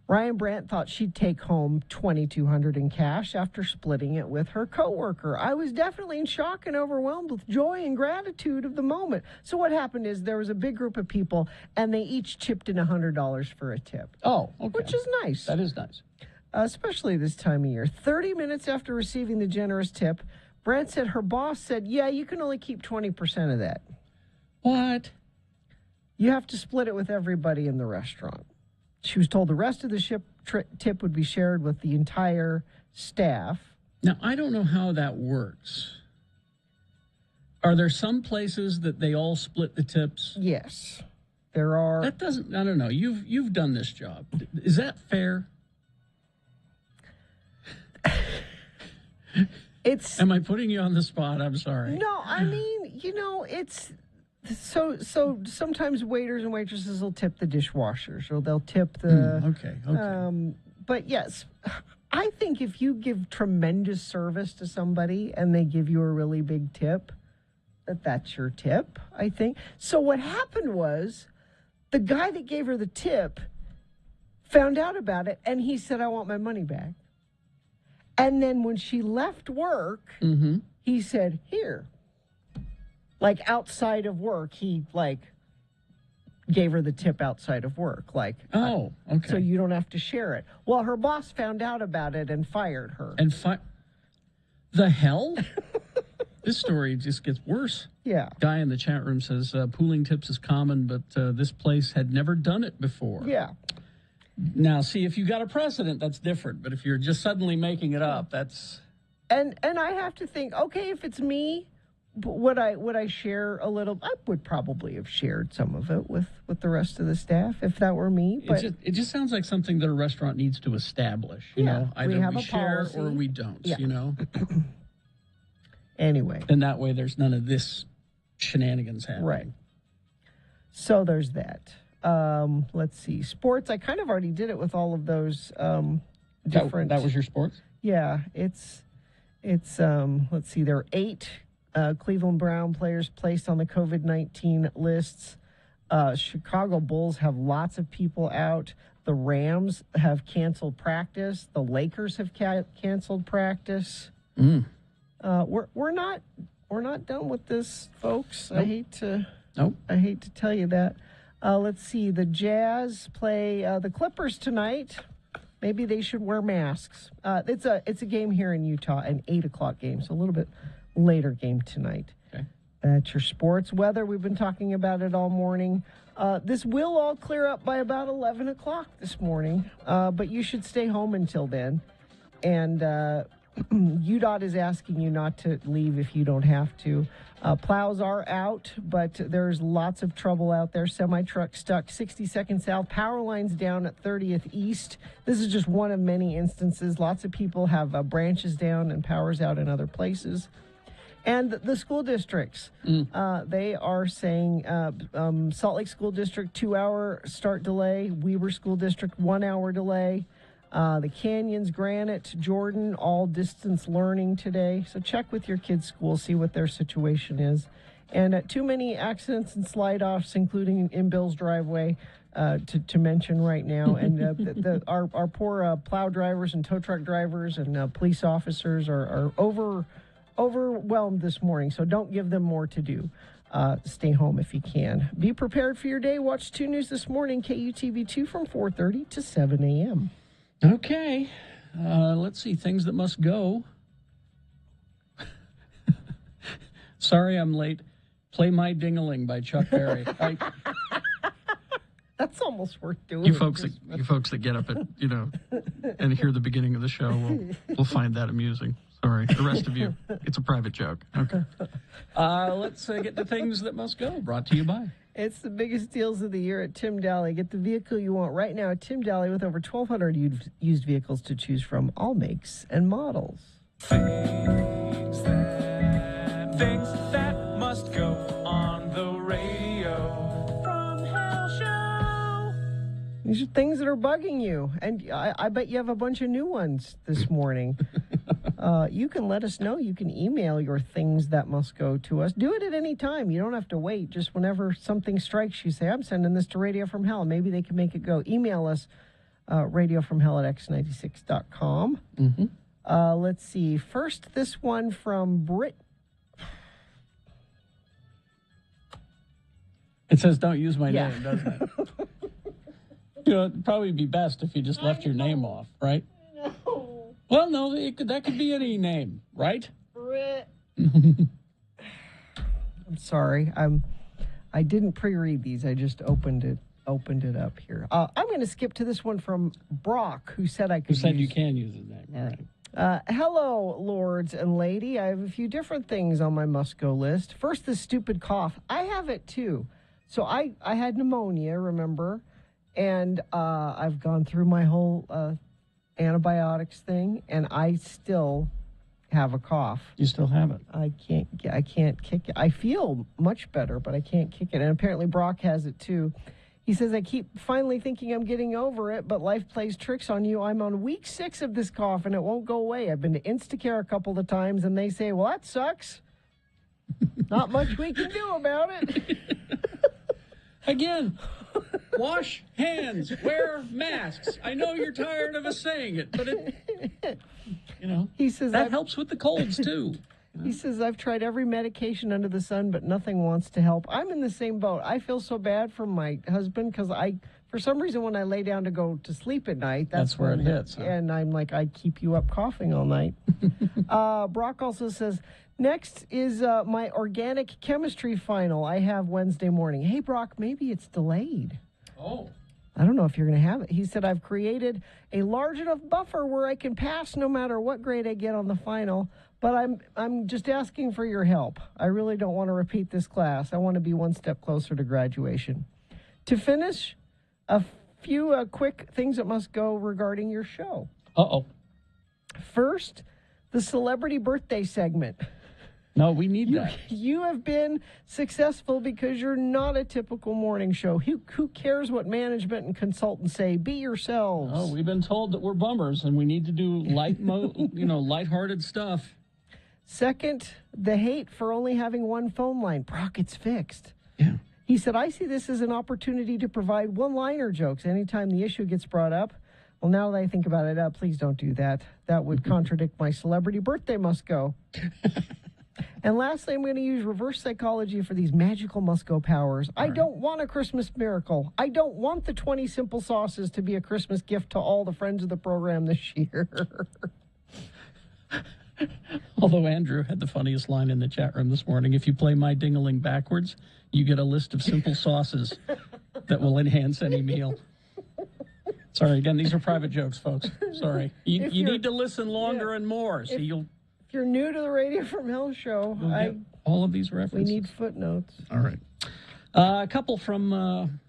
Ryan Brandt thought she'd take home $2,200 in cash after splitting it with her coworker. I was definitely in shock and overwhelmed with joy and gratitude of the moment. So what happened is there was a big group of people, and they each chipped in $100 for a tip. Oh, okay. Which is nice. That is nice. Especially this time of year. 30 minutes after receiving the generous tip, Brandt said her boss said, yeah, you can only keep 20% of that. What? You have to split it with everybody in the restaurant. She was told the rest of the tip would be shared with the entire staff. Now, I don't know how that works. Are there some places that they all split the tips? Yes. There are. That doesn't, I don't know. You've done this job. Is that fair? Am I putting you on the spot? I'm sorry. No, I mean, it's so sometimes waiters and waitresses will tip the dishwashers, or they'll tip the okay. But yes, I think if you give tremendous service to somebody and they give you a really big tip, that's your tip, I think. So what happened was the guy that gave her the tip found out about it, and he said, I want my money back. And then when she left work, he said, here. Like outside of work, he gave her the tip outside of work. Oh, okay. So you don't have to share it. Well, her boss found out about it and fired her. And the hell? This story just gets worse. Yeah. Guy in the chat room says pooling tips is common, but this place had never done it before. Yeah. Now, see, if you got a precedent, that's different. But if you're just suddenly making it up, that's... And I have to think, okay, if it's me, would I share a little? I would probably have shared some of it with the rest of the staff if that were me. But it just sounds like something that a restaurant needs to establish. You know, either we share policy, or we don't. Yeah. You know. Anyway, and that way there's none of this shenanigans happening. Right. So there's that. Let's see. Sports. I kind of already did it with all of those different. That was your sports? Yeah, it's let's see, there are 8 Cleveland Brown players placed on the COVID-19 lists. Chicago Bulls have lots of people out. The Rams have canceled practice. The Lakers have canceled practice. We're not done with this, folks. Nope. I hate to tell you that. Let's see. The Jazz play the Clippers tonight. Maybe they should wear masks. It's a game here in Utah, an 8:00 game, so a little bit later game tonight. Okay. That's your sports. Weather, we've been talking about it all morning. This will all clear up by about 11 o'clock this morning, but you should stay home until then. And UDOT is asking you not to leave if you don't have to. Plows are out, but there's lots of trouble out there. Semi-truck stuck 62nd South. Power lines down at 30th East. This is just one of many instances. Lots of people have branches down and powers out in other places. And the school districts, they are saying Salt Lake School District, 2-hour start delay. Weber School District, 1-hour delay. The Canyons, Granite, Jordan, all distance learning today. So check with your kids' school, see what their situation is. And too many accidents and slide-offs, including in Bill's driveway, to mention right now. And our poor plow drivers and tow truck drivers and police officers are overwhelmed this morning, so don't give them more to do. Stay home if you can. Be prepared for your day. Watch 2 News this morning, KUTV2 from 4:30 to 7 a.m. Okay. Let's see. Things that must go. Sorry I'm late. Play My Ding-a-Ling by Chuck Berry. That's almost worth doing. You folks that get up at, and hear the beginning of the show will find that amusing. Sorry. The rest of you, it's a private joke. Okay. Let's get to things that must go. Brought to you by. It's the biggest deals of the year at Tim Daly. Get the vehicle you want right now at Tim Daly with over 1,200 used vehicles to choose from, all makes and models. Things that must go on the radio from Hell Show. These are things that are bugging you, and I bet you have a bunch of new ones this morning. You can let us know. You can email your things that must go to us. Do it at any time. You don't have to wait. Just whenever something strikes you, say, I'm sending this to Radio from Hell. Maybe they can make it go. Email us, radiofromhell@x96.com. Mm-hmm. Let's see. First, this one from Brit. It says don't use my name, doesn't it? It'd probably be best if you just left your name off, right? No. Well, no, that could be any name, right? Brit. I'm sorry. I didn't pre-read these. I just opened it up here. I'm going to skip to this one from Brock, who said I could. Who said you can use his name? All right. Hello, lords and lady. I have a few different things on my must-go list. First, this stupid cough. I have it too. So I had pneumonia, remember? And I've gone through my whole antibiotics thing, and I still have a cough. You still have it? I can't kick it. I feel much better, but I can't kick it. And apparently Brock has it too. He says, I keep finally thinking I'm getting over it, but life plays tricks on you. I'm on week 6 of this cough, and it won't go away. I've been to Instacare a couple of times, and they say, well, that sucks. Not much we can do about it. Again, wash hands, wear masks. I know you're tired of us saying it, but he says that helps with the colds too. He says, I've tried every medication under the sun, but nothing wants to help. I'm in the same boat. I feel so bad for my husband because for some reason, when I lay down to go to sleep at night, that's where it hits. Huh? And I'm like, I keep you up coughing all night. Brock also says, next is my organic chemistry final I have Wednesday morning. Hey, Brock, maybe it's delayed. Oh. I don't know if you're going to have it. He said, I've created a large enough buffer where I can pass no matter what grade I get on the final, but I'm just asking for your help. I really don't want to repeat this class. I want to be one step closer to graduation. To finish, a few quick things that must go regarding your show. Uh-oh. First, the celebrity birthday segment. No, we need that. You have been successful because you're not a typical morning show. Who cares what management and consultants say? Be yourselves. Oh, we've been told that we're bummers and we need to do lighthearted stuff. Second, the hate for only having one phone line. Brock, it's fixed. Yeah. He said, I see this as an opportunity to provide one-liner jokes anytime the issue gets brought up. Well, now that I think about it, please don't do that. That would contradict my celebrity birthday must go. And lastly, I'm going to use reverse psychology for these magical must-go powers. I don't want a Christmas miracle. I don't want the 20 simple sauces to be a Christmas gift to all the friends of the program this year. Although Andrew had the funniest line in the chat room this morning. If you play My Ding-a-ling backwards, you get a list of simple sauces that will enhance any meal. Sorry, again, these are private jokes, folks. Sorry. You need to listen longer and more. So If you're new to the Radio from Hell show, all of these references. We need footnotes. All right. A couple from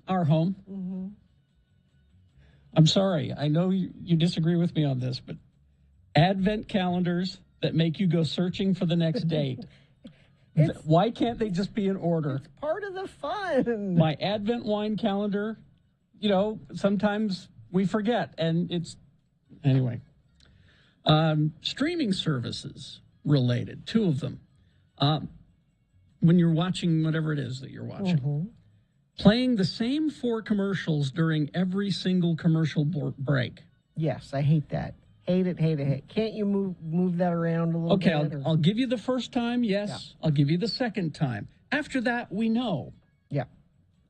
our home. Mm-hmm. I'm sorry. I know you disagree with me on this, but advent calendars that make you go searching for the next date. Why can't they just be in order? It's part of the fun. My advent wine calendar, sometimes we forget. And anyway. Streaming services related, two of them. When you're watching whatever it is that you're watching, playing the same 4 commercials during every single commercial break. Yes, I hate that. Hate it. Can't you move that around a little bit? Okay, I'll give you the first time, yes. Yeah. I'll give you the second time. After that, we know. Yeah.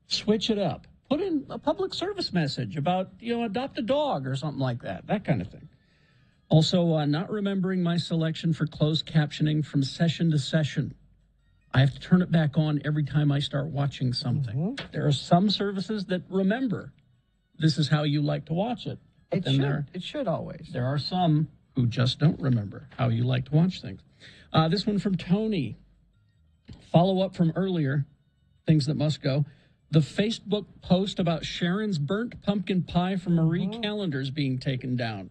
Switch it up. Put in a public service message about, adopt a dog or something like that. That kind of thing. Also, not remembering my selection for closed captioning from session to session. I have to turn it back on every time I start watching something. There are some services that remember this is how you like to watch it. It should always. There are some who just don't remember how you like to watch things. This one from Tony. Follow up from earlier, things that must go. The Facebook post about Sharon's burnt pumpkin pie from Marie Callender's being taken down.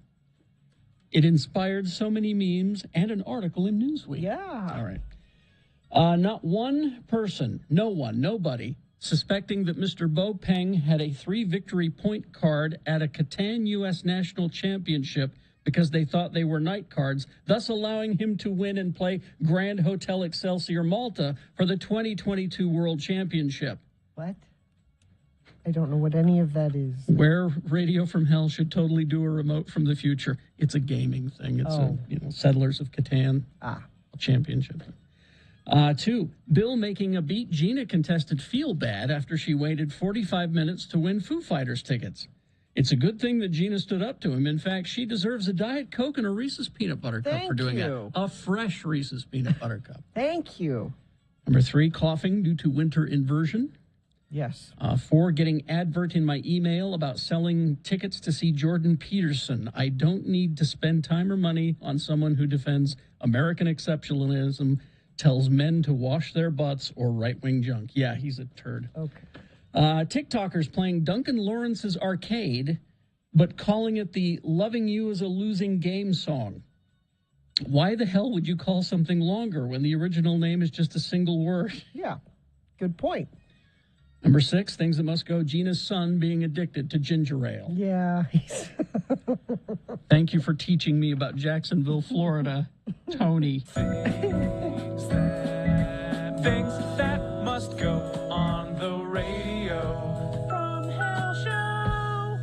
It inspired so many memes and an article in Newsweek. Yeah. All right. Not one person, nobody, suspecting that Mr. Bo Peng had a 3-victory point card at a Catan U.S. National Championship because they thought they were night cards, thus allowing him to win and play Grand Hotel Excelsior Malta for the 2022 World Championship. What? I don't know what any of that is. Where Radio from Hell should totally do a remote from the future. It's a gaming thing. It's Settlers of Catan championship. 2, Bill making a Beat Gina contestant feel bad after she waited 45 minutes to win Foo Fighters tickets. It's a good thing that Gina stood up to him. In fact, she deserves a Diet Coke and a Reese's Peanut Butter Cup for doing it. A fresh Reese's Peanut Butter Cup. Thank you. Number 3, coughing due to winter inversion. Yes. 4, getting advert in my email about selling tickets to see Jordan Peterson. I don't need to spend time or money on someone who defends American exceptionalism, tells men to wash their butts, or right-wing junk. Yeah, he's a turd. Okay. TikTokers playing Duncan Lawrence's Arcade, but calling it the Loving You is a Losing Game song. Why the hell would you call something longer when the original name is just a single word? Yeah, good point. Number 6, things that must go. Gina's son being addicted to ginger ale. Yeah. Thank you for teaching me about Jacksonville, Florida, Tony. Things that must go on the Radio from Hell Show.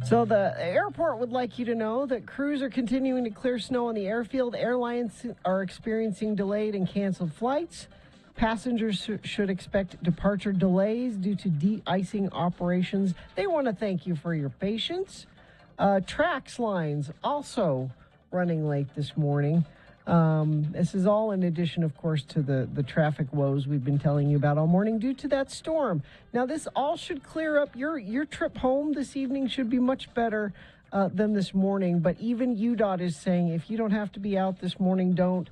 So the airport would like you to know that crews are continuing to clear snow on the airfield. Airlines are experiencing delayed and canceled flights. Passengers should expect departure delays due to de-icing operations. They want to thank you for your patience. Trax lines also running late this morning. This is all in addition, of course, to the traffic woes we've been telling you about all morning due to that storm. Now, this all should clear up. Your trip home this evening should be much better than this morning. But even UDOT is saying if you don't have to be out this morning, don't.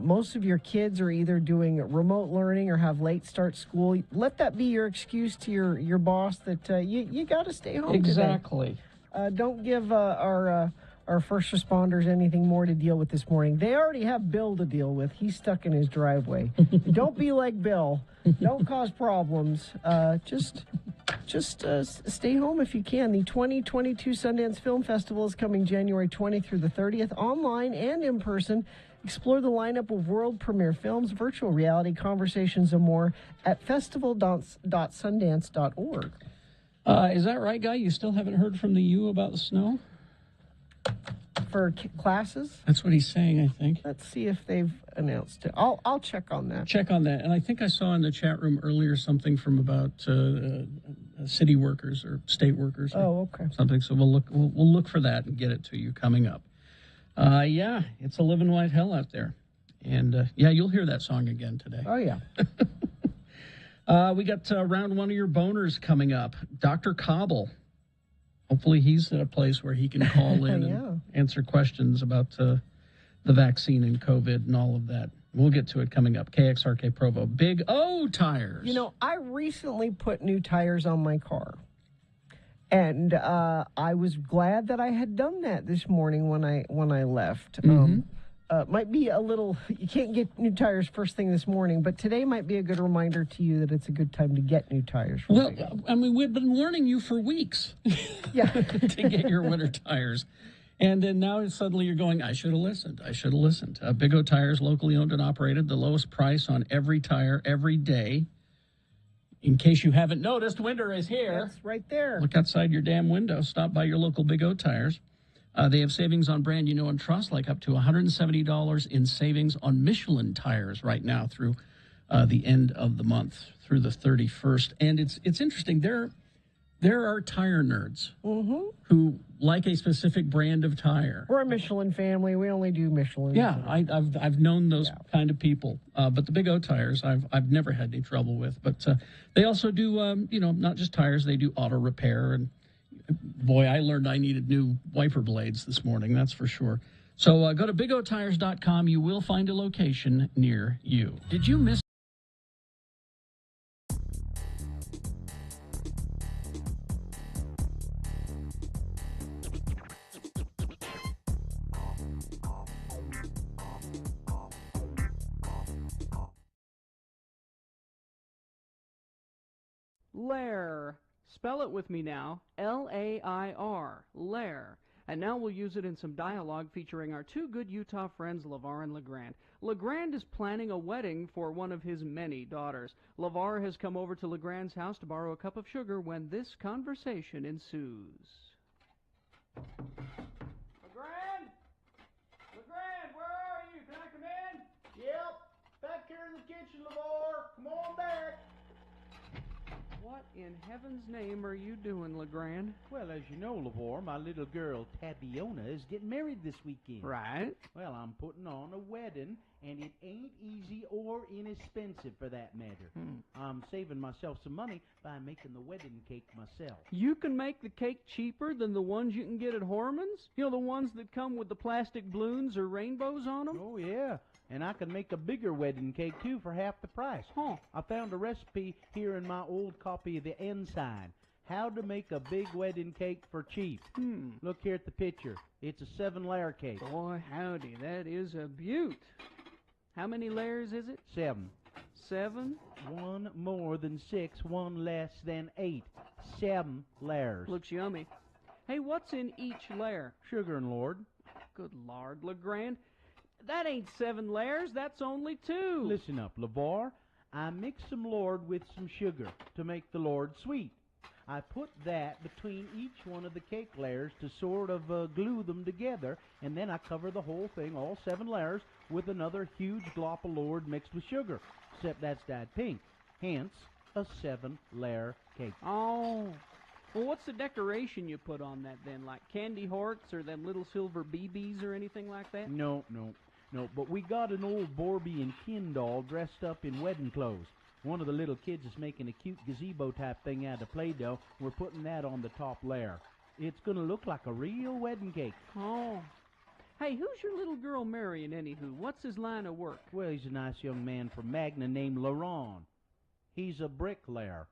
Most of your kids are either doing remote learning or have late start school. Let that be your excuse to your boss that you got to stay home. Exactly. Don't give our our first responders anything more to deal with this morning. They already have Bill to deal with. He's stuck in his driveway. Don't be like Bill. Don't cause problems. Just stay home if you can. The 2022 Sundance Film Festival is coming January 20th through the 30th, online and in person. Explore the lineup of world premiere films, virtual reality, conversations, and more at festival.sundance.org. Is that right, Guy? You still haven't heard from the U about the snow? For classes? That's what he's saying, I think. Let's see if they've announced it. I'll check on that. Check on that. And I think I saw in the chat room earlier something from about city workers or state workers. Oh, okay. Something. So we'll look for that and get it to you coming up. Yeah, it's a living white hell out there. And, yeah, you'll hear that song again today. Oh, yeah. We got round one of your boners coming up. Dr. Cobble. Hopefully he's at a place where he can call in and answer questions about the vaccine and COVID and all of that. We'll get to it coming up. KXRK Provo. Big O tires. You know, I recently put new tires on my car. And I was glad that I had done that this morning when I left. Might be a little, you can't get new tires first thing this morning, but today might be a good reminder to you that it's a good time to get new tires. Well, I mean, we've been warning you for weeks yeah. to get your winter tires. And then now suddenly you're going, I should have listened. Big O Tires, locally owned and operated, the lowest price on every tire every day. In case you haven't noticed, winter is here. That's right there. Look outside your damn window. Stop by your local Big O Tires. They have savings on brand you know and trust, like up to $170 in savings on Michelin tires right now through the end of the month, through the 31st. And it's interesting. There are tire nerds who like a specific brand of tire. We're a Michelin family. We only do Michelin. Yeah, I've known those kind of people. But the Big O tires, I've never had any trouble with. But they also do, not just tires. They do auto repair. And boy, I learned I needed new wiper blades this morning. That's for sure. So go to bigotires.com. You will find a location near you. Did you miss? Lair. Spell it with me now. L-A-I-R. Lair. And now we'll use it in some dialogue featuring our two good Utah friends, LeVar and LeGrand. LeGrand is planning a wedding for one of his many daughters. LeVar has come over to LeGrand's house to borrow a cup of sugar when this conversation ensues. LeGrand? LeGrand, where are you? Can I come in? Yep. Back here in the kitchen, LeVar. Come on back. What in heaven's name are you doing, LeGrand? Well, as you know, LeVar, my little girl, Tabiona, is getting married this weekend. Right. Well, I'm putting on a wedding, and it ain't easy or inexpensive for that matter. I'm saving myself some money by making the wedding cake myself. You can make the cake cheaper than the ones you can get at Horman's? You know, the ones that come with the plastic balloons or rainbows on them? Oh, yeah. And I can make a bigger wedding cake, too, for half the price. Huh. I found a recipe here in my old copy of the Ensign. How to make a big wedding cake for cheap. Look here at the picture. It's a 7-layer cake. Boy, howdy, that is a beaut. How many layers is it? 7. 7? 1 more than 6, 1 less than 8. 7 layers. Looks yummy. Hey, what's in each layer? Sugar and lard. Good Lord, LeGrand. That ain't 7 layers, that's only 2. Listen up, LeVar. I mix some lard with some sugar to make the lard sweet. I put that between each one of the cake layers to sort of glue them together, and then I cover the whole thing, all 7 layers, with another huge glop of lard mixed with sugar, except that's dyed pink. Hence, a 7-layer cake. Oh. Well, what's the decoration you put on that then? Like candy hearts or them little silver BBs or anything like that? No, but we got an old Barbie and Ken doll dressed up in wedding clothes. One of the little kids is making a cute gazebo-type thing out of Play-Doh. We're putting that on the top layer. It's going to look like a real wedding cake. Oh. Hey, who's your little girl marrying, anywho? What's his line of work? Well, he's a nice young man from Magna named Laron. He's a bricklayer.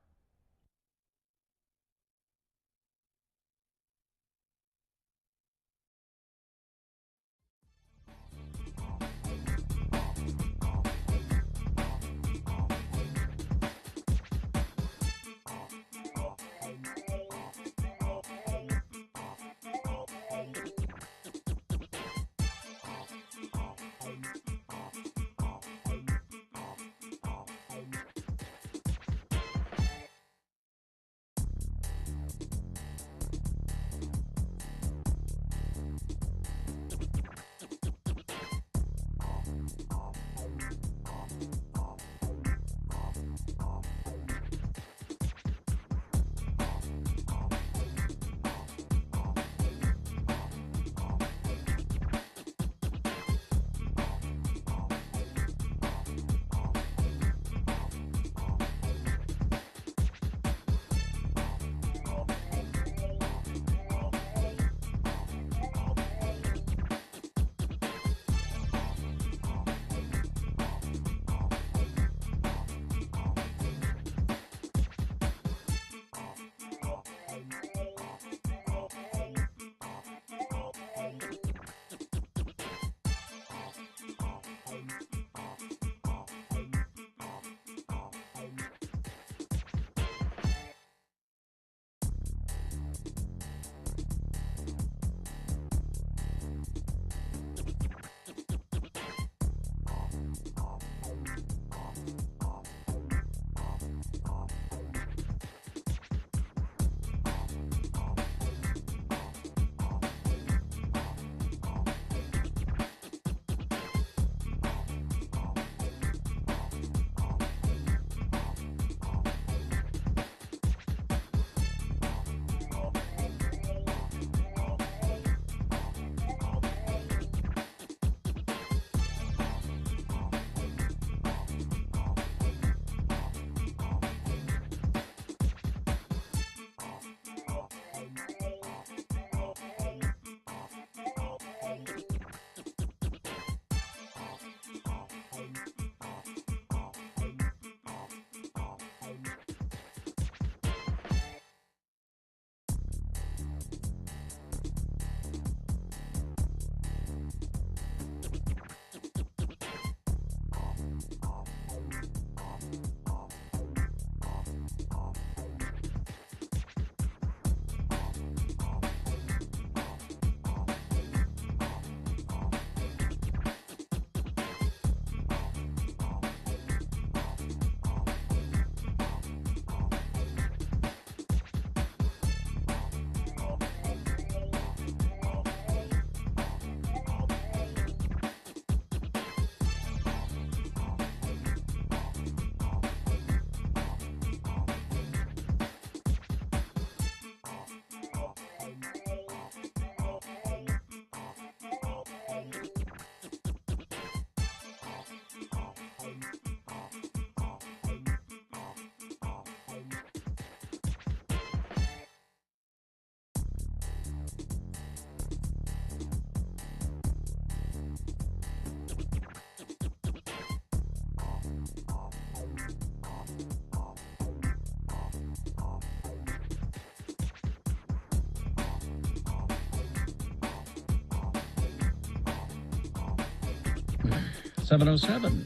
707.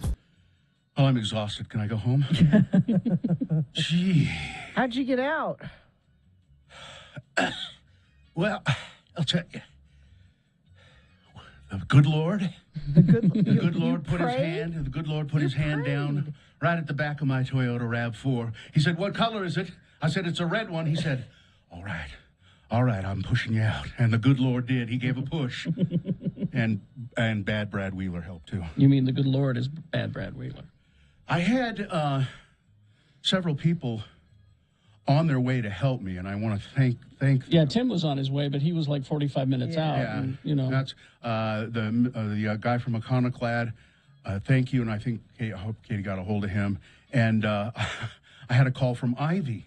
Oh, I'm exhausted. Can I go home? Gee. How'd you get out? Well, I'll tell you. The good Lord. The good Lord put his hand. The good Lord put his hand down right at the back of my Toyota RAV4. He said, "What color is it?" I said, "It's a red one." He said, all right, I'm pushing you out." And the good Lord did. He gave a push. and bad Brad Wheeler helped too. You mean the good Lord is bad Brad Wheeler? I had several people on their way to help me, and I want to thank. Yeah, Tim was on his way, but he was like 45 minutes out. Yeah, and, you know, that's the guy from Iconoclad. Thank you, and I think I hope Katie got a hold of him. And I had a call from Ivy,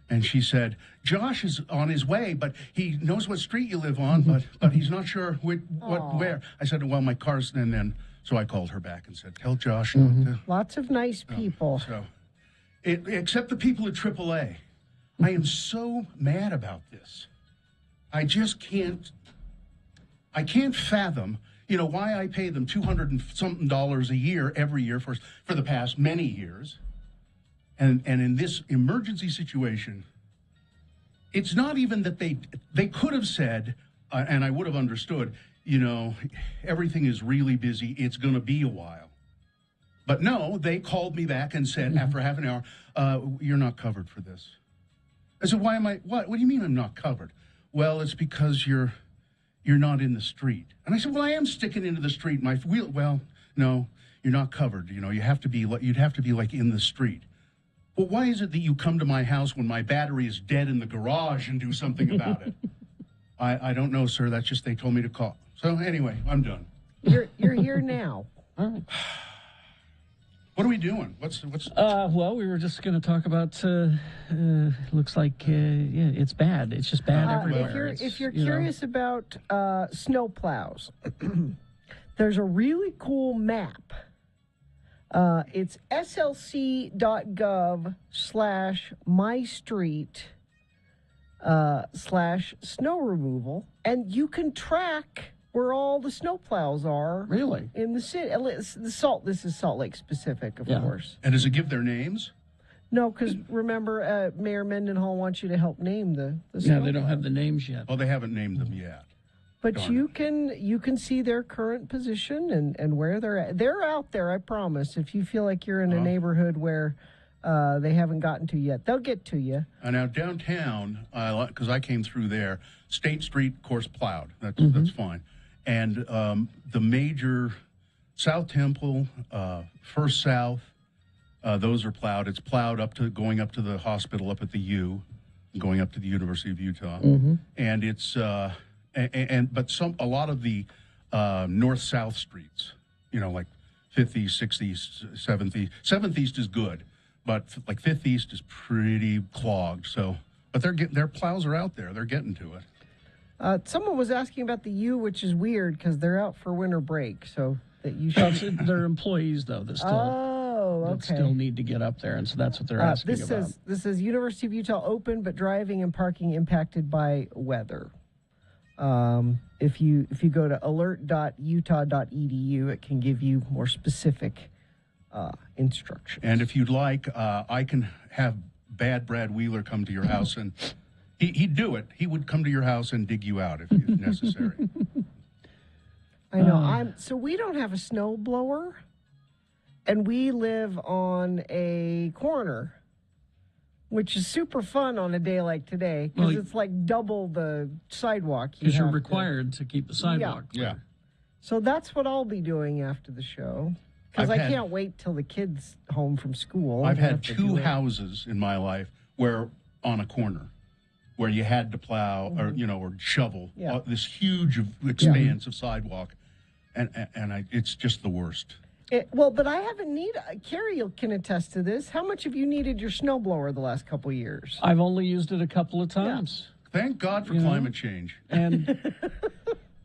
and she said Josh is on his way, but he knows what street you live on, but he's not sure where. I said, well, my car's, and then so I called her back and said, tell Josh. Lots of nice people. Except the people at AAA. I am so mad about this. I just can't. I can't fathom, why I pay them $200 and something a year every year for the past many years, and in this emergency situation, it's not even that they could have said, and I would have understood, everything is really busy. It's going to be a while. But no, they called me back and said, after half an hour, you're not covered for this. I said, why am I, what do you mean I'm not covered? Well, it's because you're not in the street. And I said, well, I am sticking into the street. My wheel, well, no, you're not covered. You'd have to be like in the street. Well, why is it that you come to my house when my battery is dead in the garage and do something about it? I don't know, sir. That's just, they told me to call. So anyway, I'm done. You're here now. All right. What are we doing? What's? Well, we were just going to talk about. Looks like it's bad. It's just bad everywhere. If you're curious about snow plows, there's a really cool map. It's slc.gov/mystreet/snow removal, and you can track where all the snow plows are. Really? In the city. This is Salt Lake specific, of course. And does it give their names? No, because remember, Mayor Mendenhall wants you to help name the snow they don't have the names yet. Oh, they haven't named them yet. But you can see their current position and where they're at. They're out there, I promise. If you feel like you're in a neighborhood where they haven't gotten to yet, they'll get to you. Now downtown, because I came through there, State Street, of course, plowed. That's fine. And the major South Temple, First South, those are plowed. It's plowed going up to the hospital up at the U, going up to the University of Utah, and it's but a lot of the north-south streets, like 5th East, 6th East, 7th East. 7th East is good, but like 5th East is pretty clogged. So, but their plows are out there. They're getting to it. Someone was asking about the U, which is weird because they're out for winter break. So that you should. They're employees though that still need to get up there, and so that's what they're asking about. This says University of Utah open, but driving and parking impacted by weather. If you go to alert.utah.edu, it can give you more specific instructions. And if you'd like, I can have bad Brad Wheeler come to your house, and he'd do it. He would come to your house and dig you out if necessary. I know. So we don't have a snow blower, and we live on a corner, which is super fun on a day like today because it's like double the sidewalk. Because you're required to keep the sidewalk clear. Yeah. So that's what I'll be doing after the show because I can't wait till the kids home from school. I've had 2 houses in my life where on a corner where you had to plow or shovel this huge expanse of sidewalk, and it's just the worst. But I haven't Carrie can attest to this. How much have you needed your snowblower the last couple of years? I've only used it a couple of times. Yeah. Thank God for climate change. And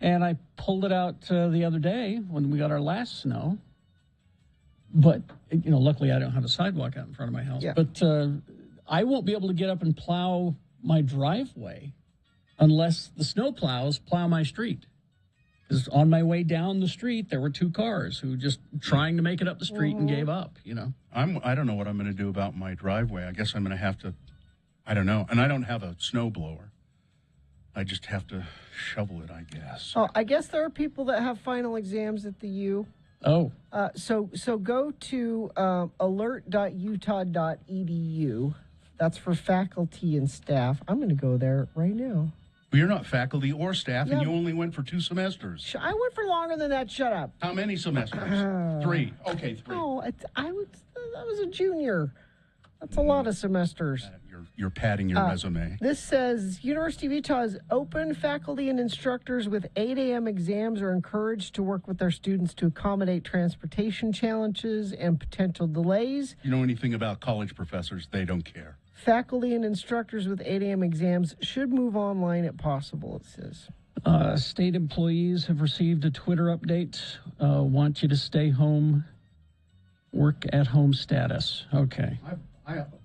I pulled it out the other day when we got our last snow. But, luckily I don't have a sidewalk out in front of my house. Yeah. But I won't be able to get up and plow my driveway unless the snow plows plow my street. Because on my way down the street, there were 2 cars who just trying to make it up the street and gave up, I don't know what I'm going to do about my driveway. I guess I'm going to have to, I don't know. And I don't have a snow blower. I just have to shovel it, I guess. Oh, I guess there are people that have final exams at the U. Oh. So go to alert.utah.edu. That's for faculty and staff. I'm going to go there right now. Well, you're not faculty or staff, and you only went for 2 semesters. I went for longer than that. Shut up. How many semesters? 3. Okay, 3. No, I was a junior. That's a lot of semesters. You're padding your resume. This says University of Utah is open. Faculty and instructors with 8 a.m. exams are encouraged to work with their students to accommodate transportation challenges and potential delays. You know anything about college professors? They don't care. Faculty and instructors with 8 a.m. exams should move online if possible, it says. State employees have received a Twitter update. Want you to stay home, work at home status. Okay. My microphone.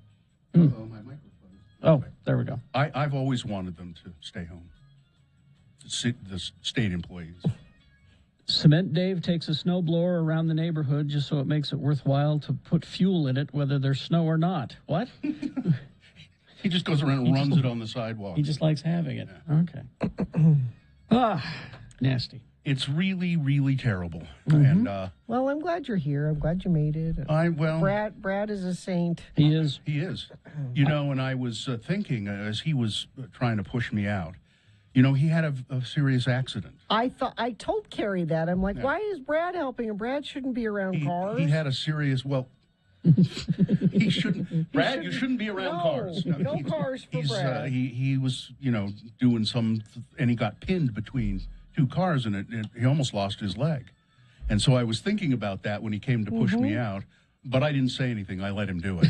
Oh, there we go. I've always wanted them to stay home. The state employees. Cement Dave takes a snowblower around the neighborhood just so it makes it worthwhile to put fuel in it, whether there's snow or not. What? He just goes around and runs it on the sidewalk. He just likes having it. Yeah. Okay. Nasty. It's really, really terrible. And well, I'm glad you're here. I'm glad you made it. Brad is a saint. He is. He is. And I was thinking as he was trying to push me out, he had a serious accident. I told Carrie that. I'm like, why is Brad helping him? Brad shouldn't be around cars. He had a serious, he shouldn't. Brad, you shouldn't be around cars. No cars for Brad. He was, doing and he got pinned between 2 cars, and he almost lost his leg. And so I was thinking about that when he came to push me out, but I didn't say anything. I let him do it.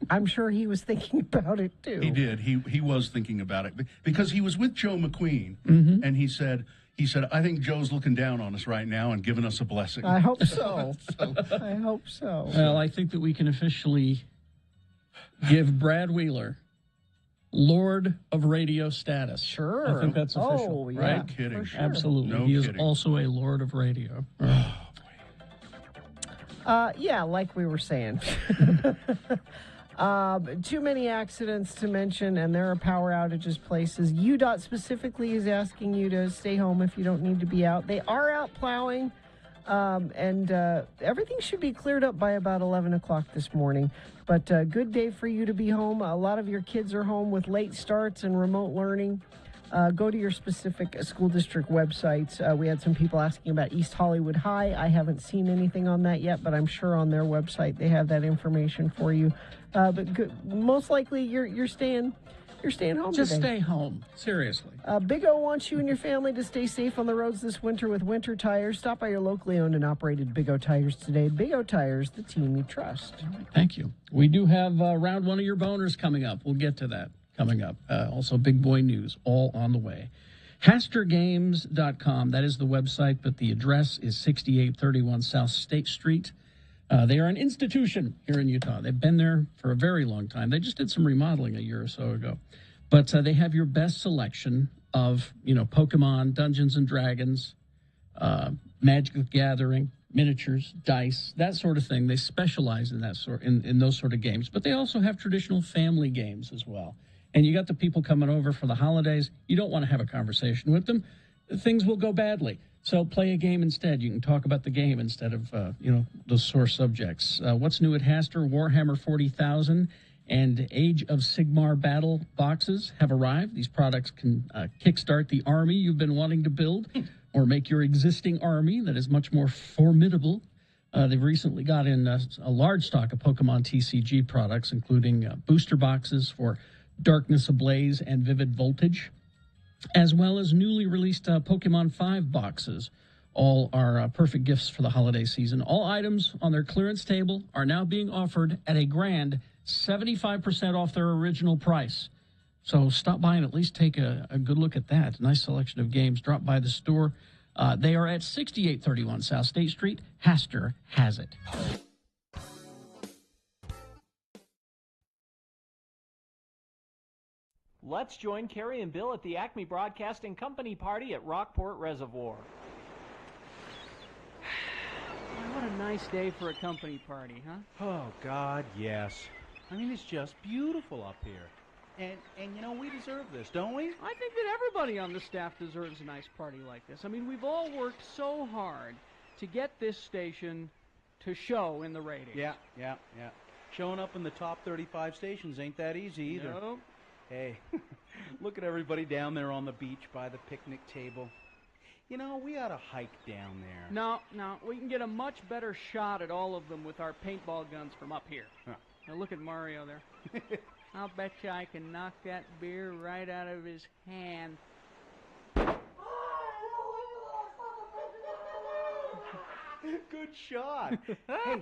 I'm sure he was thinking about it, too. He did. He was thinking about it because he was with Joe McQueen, and he said, I think Joe's looking down on us right now and giving us a blessing. I hope so. I hope so. Well, I think that we can officially give Brad Wheeler Lord of Radio status. Sure. I think that's official. Oh, yeah. Right? No kidding. Sure. Absolutely. No he kidding. is also a Lord of Radio. Yeah, like we were saying. Too many accidents to mention, and there are power outages places. UDOT specifically is asking you to stay home if you don't need to be out. They are out plowing, and everything should be cleared up by about 11 o'clock this morning. But good day for you to be home. A lot of your kids are home with late starts and remote learning. Go to your specific school district websites. We had some people asking about East Hollywood High. I haven't seen anything on that yet, but I'm sure on their website they have that information for you. Most likely you're staying home. Just today. stay home. Seriously. Big O wants you and your family to stay safe on the roads this winter with winter tires. Stop by your locally owned and operated Big O Tires today. Big O Tires, the team you trust. Thank you. We do have round 1 of your boners coming up. We'll get to that coming up. Also, big boy news all on the way. HasterGames.com. That is the website, but the address is 6831 South State Street. They are an institution here in Utah. They've been there for a very long time. They just did some remodeling a year or so ago. But they have your best selection of, Pokemon, Dungeons and Dragons, Magic the Gathering, miniatures, dice, that sort of thing. They specialize in that in those sort of games. But they also have traditional family games as well. And you got the people coming over for the holidays. You don't want to have a conversation with them. Things will go badly. So play a game instead. You can talk about the game instead of, those sore subjects. What's new at Haster? Warhammer 40,000 and Age of Sigmar battle boxes have arrived. These products can kickstart the army you've been wanting to build or make your existing army that is much more formidable. They've recently got in a large stock of Pokemon TCG products, including booster boxes for Darkness Ablaze and Vivid Voltage, as well as newly released Pokemon 5 boxes. All are perfect gifts for the holiday season. All items on their clearance table are now being offered at a grand 75% off their original price. So stop by and at least take a good look at that. Nice selection of games. Drop by the store. They are at 6831 South State Street. Haster has it. Let's join Carrie and Bill at the Acme Broadcasting Company party at Rockport Reservoir. What a nice day for a company party, huh? Oh, God, yes. I mean, it's just beautiful up here. And you know, we deserve this, don't we? I think that everybody on the staff deserves a nice party like this. I mean, we've all worked so hard to get this station to show in the ratings. Yeah. Showing up in the top 35 stations ain't that easy either. No. Hey, look at everybody down there on the beach by the picnic table. You know, we ought to hike down there. No, we can get a much better shot at all of them with our paintball guns from up here. Huh. Now look at Mario there. I'll bet you I can knock that beer right out of his hand. Good shot.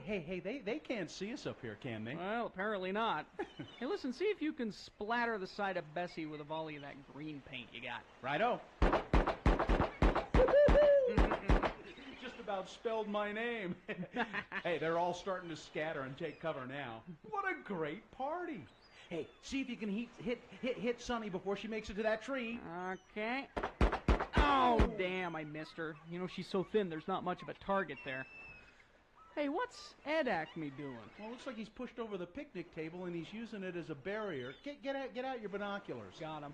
Hey, they can't see us up here, can they? Well, apparently not. Hey, listen, see if you can splatter the side of Bessie with a volley of that green paint you got. Righto. Just about spelled my name. Hey, they're all starting to scatter and take cover now. What a great party. Hey, see if you can hit Sonny before she makes it to that tree. Okay. Oh, damn, I missed her. You know, she's so thin, there's not much of a target there. Hey, what's Ed Acme doing? Well, it looks like he's pushed over the picnic table and he's using it as a barrier. Get out your binoculars. Got him.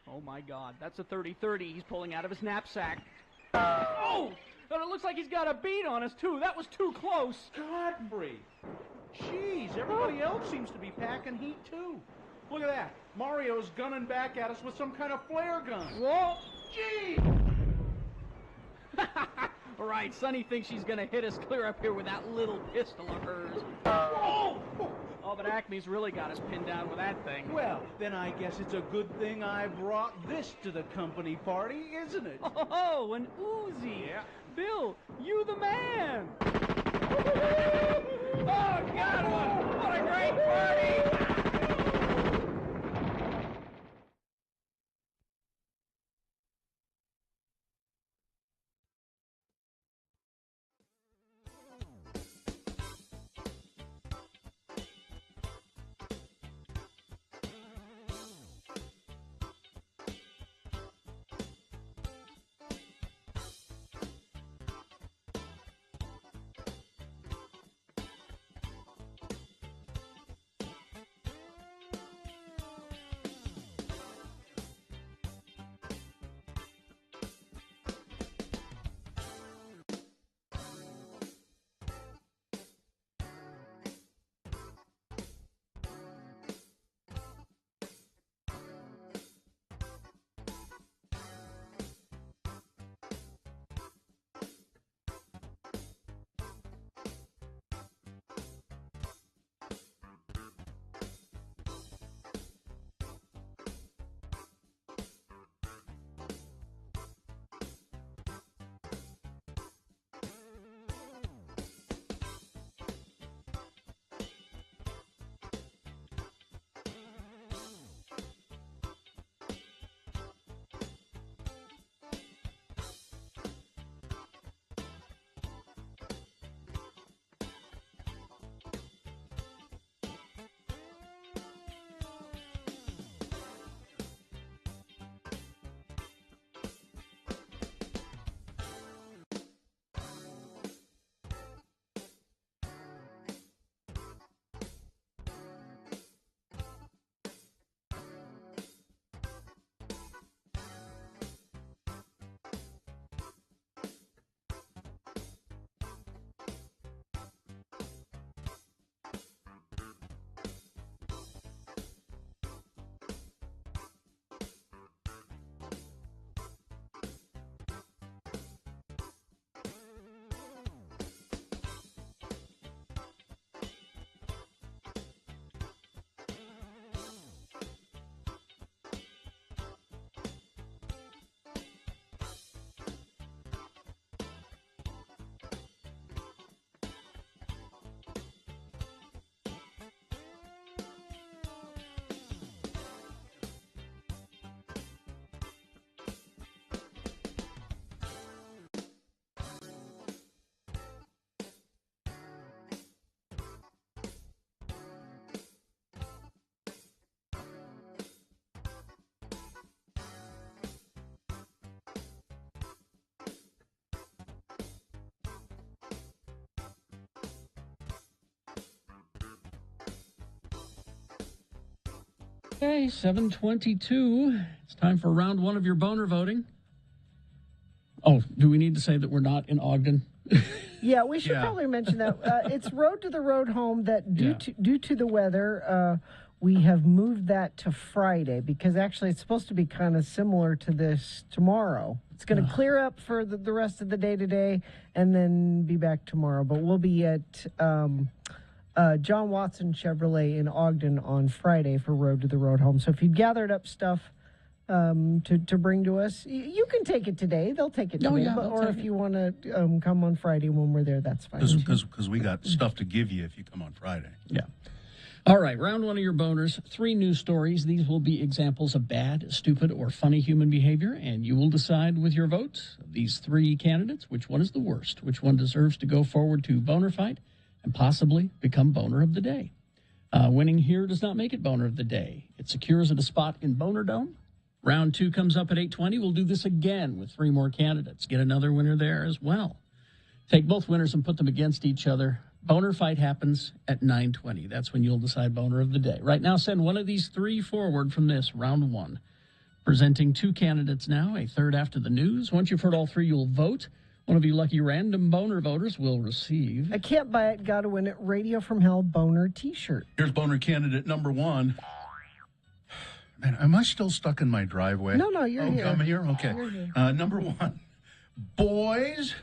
Oh, my God. That's a 30-30 he's pulling out of his knapsack. Oh! And it looks like he's got a bead on us, too. That was too close. Godfrey! Jeez, everybody else seems to be packing heat, too. Look at that. Mario's gunning back at us with some kind of flare gun. Whoa! Gee! All right, Sonny thinks she's going to hit us clear up here with that little pistol of hers. Oh! Oh, but Acme's really got us pinned down with that thing. Well, then I guess it's a good thing I brought this to the company party, isn't it? Oh, an Uzi. Yeah. Bill, you the man. Oh, God, what a great party! Okay, 7:22. It's time for round one of your boner voting. Oh, do we need to say that we're not in Ogden? Yeah, we should probably mention that. It's Road to the Road Home that due to the weather, we have moved that to Friday because actually it's supposed to be kind of similar to this tomorrow. It's going to clear up for the rest of the day today and then be back tomorrow. But we'll be at John Watson Chevrolet in Ogden on Friday for Road to the Road Home. So if you've gathered up stuff to bring to us, you can take it today. They'll take it today. Or if you want to come on Friday when we're there, that's fine. Because we got stuff to give you if you come on Friday. Yeah. All right, round one of your boners. 3 news stories. These will be examples of bad, stupid, or funny human behavior, and you will decide with your votes of these 3 candidates which one is the worst, which one deserves to go forward to Boner Fight and possibly become Boner of the Day. Winning here does not make it Boner of the Day. It secures it a spot in Boner Dome. Round 2 comes up at 8:20. We'll do this again with 3 more candidates. Get another winner there as well. Take both winners and put them against each other. Boner Fight happens at 9:20. That's when you'll decide Boner of the Day. Right now, send one of these 3 forward from this, round 1. Presenting 2 candidates now, a third after the news. Once you've heard all 3, you'll vote. One of you lucky random Boner voters will receive I can't buy it, gotta win it, Radio from Hell Boner t-shirt. Here's Boner candidate number 1. Man, am I still stuck in my driveway? No, you're here. I'm here? Okay. You're here. Number 1. Boys,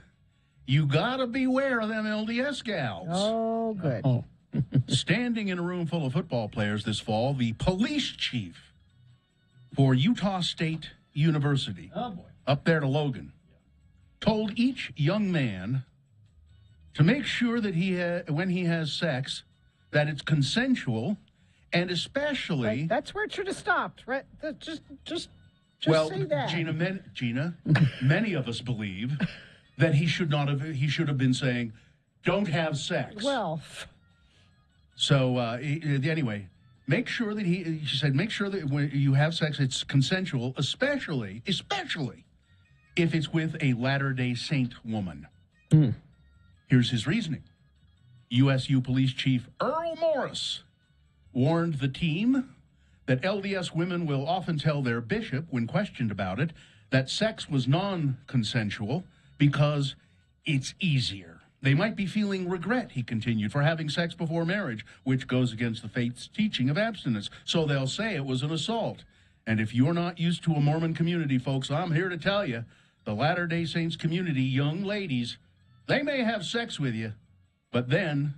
you got to beware of them LDS gals. Oh, good. Standing in a room full of football players this fall, the police chief for Utah State University, up there to Logan, told each young man to make sure that when he has sex, that it's consensual, and especially... Right, that's where it should have stopped, right? Just say that. Gina, many of us believe that he should have been saying, don't have sex. Well. So, anyway, make sure that she said, make sure that when you have sex, it's consensual, especially if it's with a Latter-day Saint woman. Here's his reasoning. USU Police Chief Earl Morris warned the team that LDS women will often tell their bishop, when questioned about it, that sex was non-consensual because it's easier. They might be feeling regret, he continued, for having sex before marriage, which goes against the faith's teaching of abstinence. So they'll say it was an assault. And if you're not used to a Mormon community, folks, I'm here to tell you, the Latter-day Saints community, young ladies, they may have sex with you, but then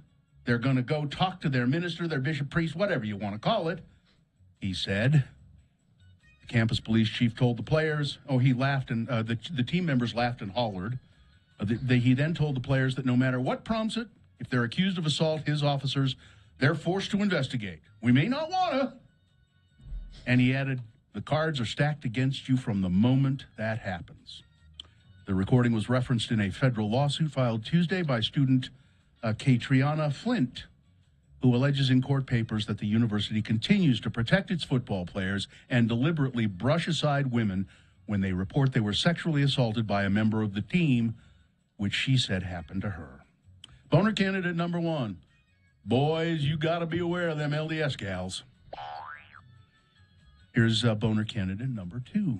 they're going to go talk to their minister, their bishop, priest, whatever you want to call it, he said. The campus police chief told the players, he laughed, and the team members laughed and hollered. He then told the players that no matter what prompts it, if they're accused of assault, his officers, they're forced to investigate. We may not want to. And he added, the cards are stacked against you from the moment that happens. The recording was referenced in a federal lawsuit filed Tuesday by student Katriana Flint, who alleges in court papers that the university continues to protect its football players and deliberately brush aside women when they report they were sexually assaulted by a member of the team, which she said happened to her. Boner candidate number 1. Boys, you got to be aware of them LDS gals. Here's Boner candidate number 2.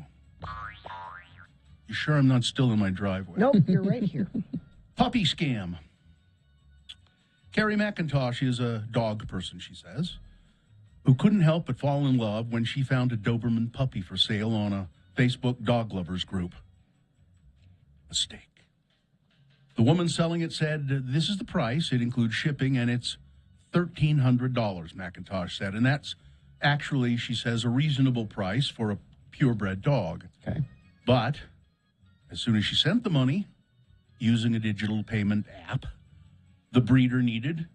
You sure I'm not still in my driveway? Nope, you're right here. Puppy scam. Carrie McIntosh is a dog person, she says, who couldn't help but fall in love when she found a Doberman puppy for sale on a Facebook dog lovers group. Mistake. The woman selling it said, this is the price. It includes shipping, and it's $1,300, McIntosh said. And that's actually, she says, a reasonable price for a purebred dog. Okay. But as soon as she sent the money, using a digital payment app, the breeder needed